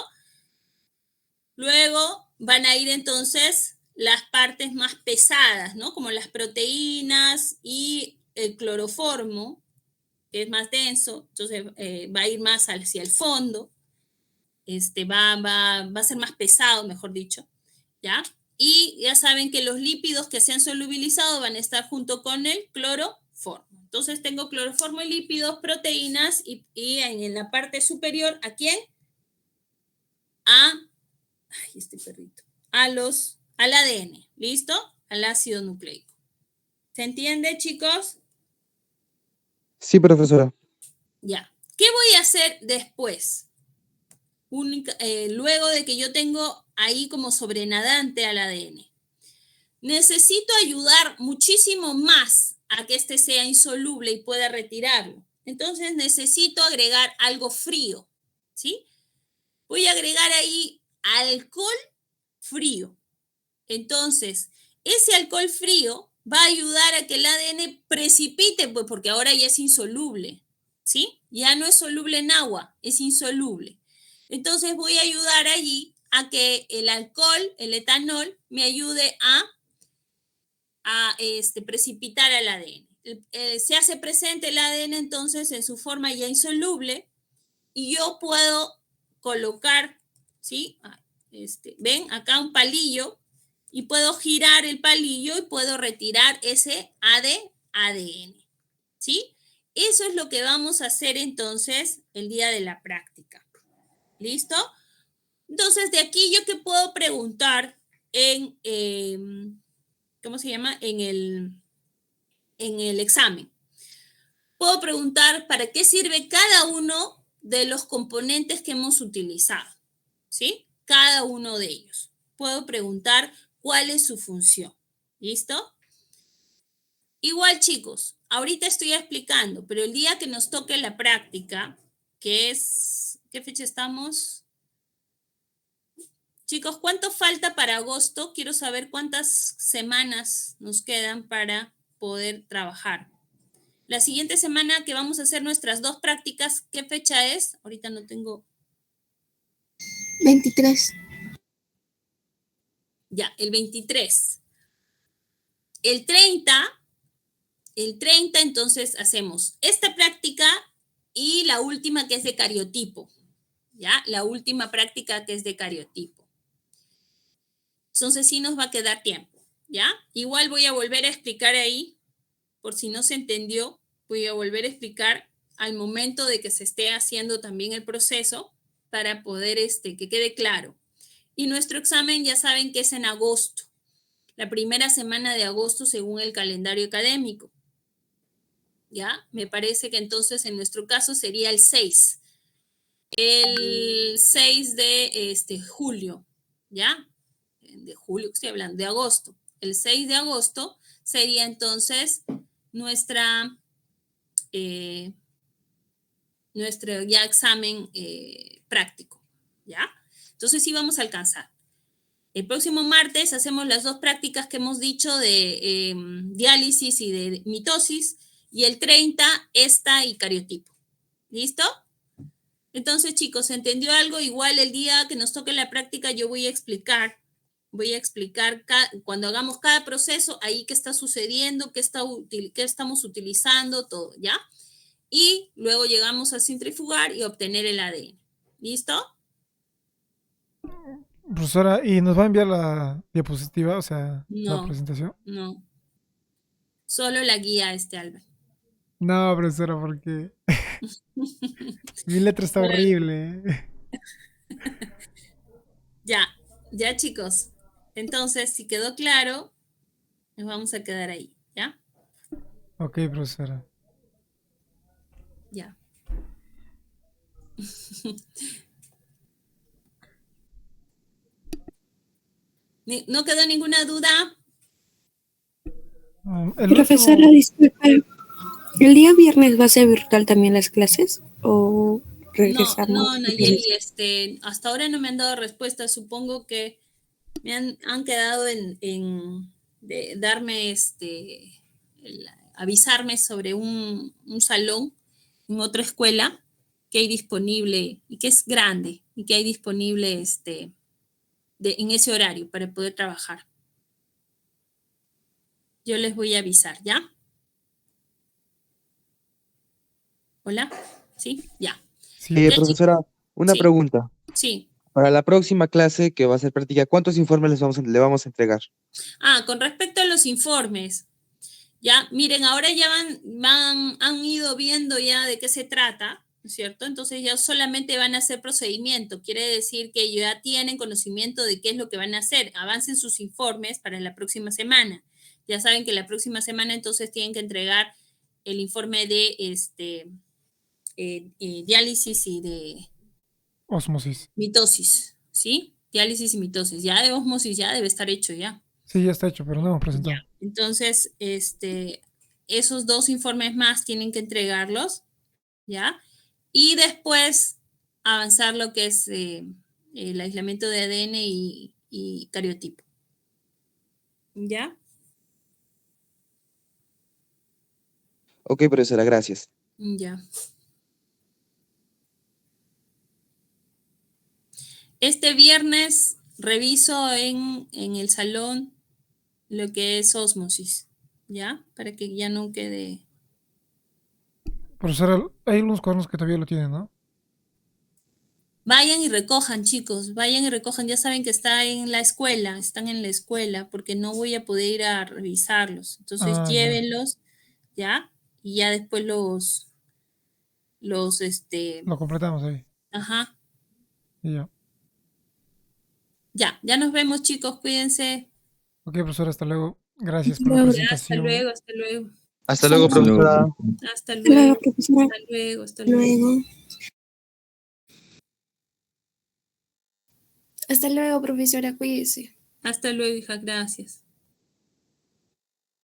Luego van a ir entonces las partes más pesadas, ¿no? Como las proteínas y el cloroformo, que es más denso, entonces va a ir más hacia el fondo, va a ser más pesado, mejor dicho, ¿ya? Y ya saben que los lípidos que se han solubilizado van a estar junto con el cloroformo. Entonces tengo cloroformo y lípidos, proteínas y en la parte superior, ¿a quién? Al ADN, ¿listo? Al ácido nucleico. ¿Se entiende, chicos? Sí, profesora. Ya. ¿Qué voy a hacer después? Luego de que yo tengo ahí como sobrenadante al ADN. Necesito ayudar muchísimo más a que sea insoluble y pueda retirarlo. Entonces necesito agregar algo frío. ¿sí? Voy a agregar ahí alcohol frío. Entonces, ese alcohol frío va a ayudar a que el ADN precipite, pues porque ahora ya es insoluble, ¿sí? Ya no es soluble en agua, es insoluble. Entonces voy a ayudar allí a que el alcohol, el etanol, me ayude a precipitar al ADN. Se hace presente el ADN entonces en su forma ya insoluble y yo puedo colocar, ¿sí? Ven, acá un palillo y puedo girar el palillo y puedo retirar ese ADN, ¿sí? Eso es lo que vamos a hacer entonces el día de la práctica. ¿Listo? Entonces, de aquí yo que puedo preguntar en, ¿cómo se llama? En el examen. Puedo preguntar para qué sirve cada uno de los componentes que hemos utilizado, ¿sí? Cada uno de ellos. Puedo preguntar cuál es su función. ¿Listo? Igual, chicos, ahorita estoy explicando, pero el día que nos toque la práctica, que es, ¿qué fecha estamos? Chicos, ¿cuánto falta para agosto? Quiero saber cuántas semanas nos quedan para poder trabajar. La siguiente semana que vamos a hacer nuestras 2 prácticas, ¿qué fecha es? Ahorita no tengo. 23. Ya, el 23. El 30, entonces hacemos esta práctica y la última que es de cariotipo. ¿Ya? La última práctica que es de cariotipo. Entonces sí nos va a quedar tiempo. ¿Ya? Igual voy a volver a explicar ahí, por si no se entendió, voy a volver a explicar al momento de que se esté haciendo también el proceso para poder que quede claro. Y nuestro examen ya saben que es en agosto, la primera semana de agosto según el calendario académico. ¿Ya? Me parece que entonces en nuestro caso sería el 6. El 6 de julio, ¿ya? De julio, estoy hablando, de agosto. El 6 de agosto sería entonces nuestro ya examen práctico, ¿ya? Entonces sí vamos a alcanzar. El próximo martes hacemos las 2 prácticas que hemos dicho de diálisis y de mitosis, y el 30 esta y cariotipo. ¿Listo? Entonces, chicos, ¿se entendió algo? Igual el día que nos toque la práctica yo voy a explicar cuando hagamos cada proceso, ahí qué está sucediendo, qué estamos utilizando, todo, ¿ya? Y luego llegamos a centrifugar y obtener el ADN. ¿Listo? Profesora, ¿y nos va a enviar la diapositiva, o sea, la No, presentación? no. Solo la guía, Albert. No, profesora, porque mi letra está Solo- horrible. Ya, chicos. Entonces, si quedó claro, nos vamos a quedar ahí, ¿ya? Ok, profesora. Ya. ¿No quedó ninguna duda? El Profesora, último, disculpe, ¿el día viernes va a ser virtual también las clases? ¿O regresamos? No, Nayeli, hasta ahora no me han dado respuesta. Supongo que me han quedado de darme avisarme sobre un salón en otra escuela que hay disponible y que es grande y que hay disponible en ese horario para poder trabajar. Yo les voy a avisar, ¿ya? ¿Hola? ¿Sí? Ya. sí, Ya, chicos. Profesora, una Sí, pregunta. sí. Para la próxima clase que va a ser práctica, ¿cuántos informes le vamos a entregar? Con respecto a los informes, ya, miren, ahora ya han ido viendo ya de qué se trata, ¿no es cierto? Entonces ya solamente van a hacer procedimiento, quiere decir que ya tienen conocimiento de qué es lo que van a hacer, avancen sus informes para la próxima semana. Ya saben que la próxima semana entonces tienen que entregar el informe de diálisis y de osmosis. mitosis, ¿sí? Diálisis y mitosis, ya de osmosis ya debe estar hecho ya. Sí, ya está hecho, pero no hemos presentado. Ya. Entonces, esos 2 informes más tienen que entregarlos, ¿ya? Y después avanzar lo que es el aislamiento de ADN y cariotipo. ¿Ya? Ok, profesora, gracias. Ya. Este viernes reviso en el salón lo que es ósmosis, ¿ya? Para que ya no quede... Profesora, hay unos cuadernos que todavía lo tienen, ¿no? Vayan y recojan, chicos, vayan y recojan. Ya saben que está en la escuela, están en la escuela, porque no voy a poder ir a revisarlos. Entonces, Ah, ya. llévenlos, ¿ya? Y ya después Lo completamos ahí. ajá. Y ya. Ya nos vemos, chicos, cuídense. Ok, profesora, hasta luego. Gracias por la Luego. Ya, hasta presentación. luego, hasta luego. Hasta luego, Hasta luego. profesora. Hasta Hasta luego, luego, profesora. hasta luego, hasta luego. Luego. Hasta luego, profesora, cuídese. Hasta luego, hija, gracias.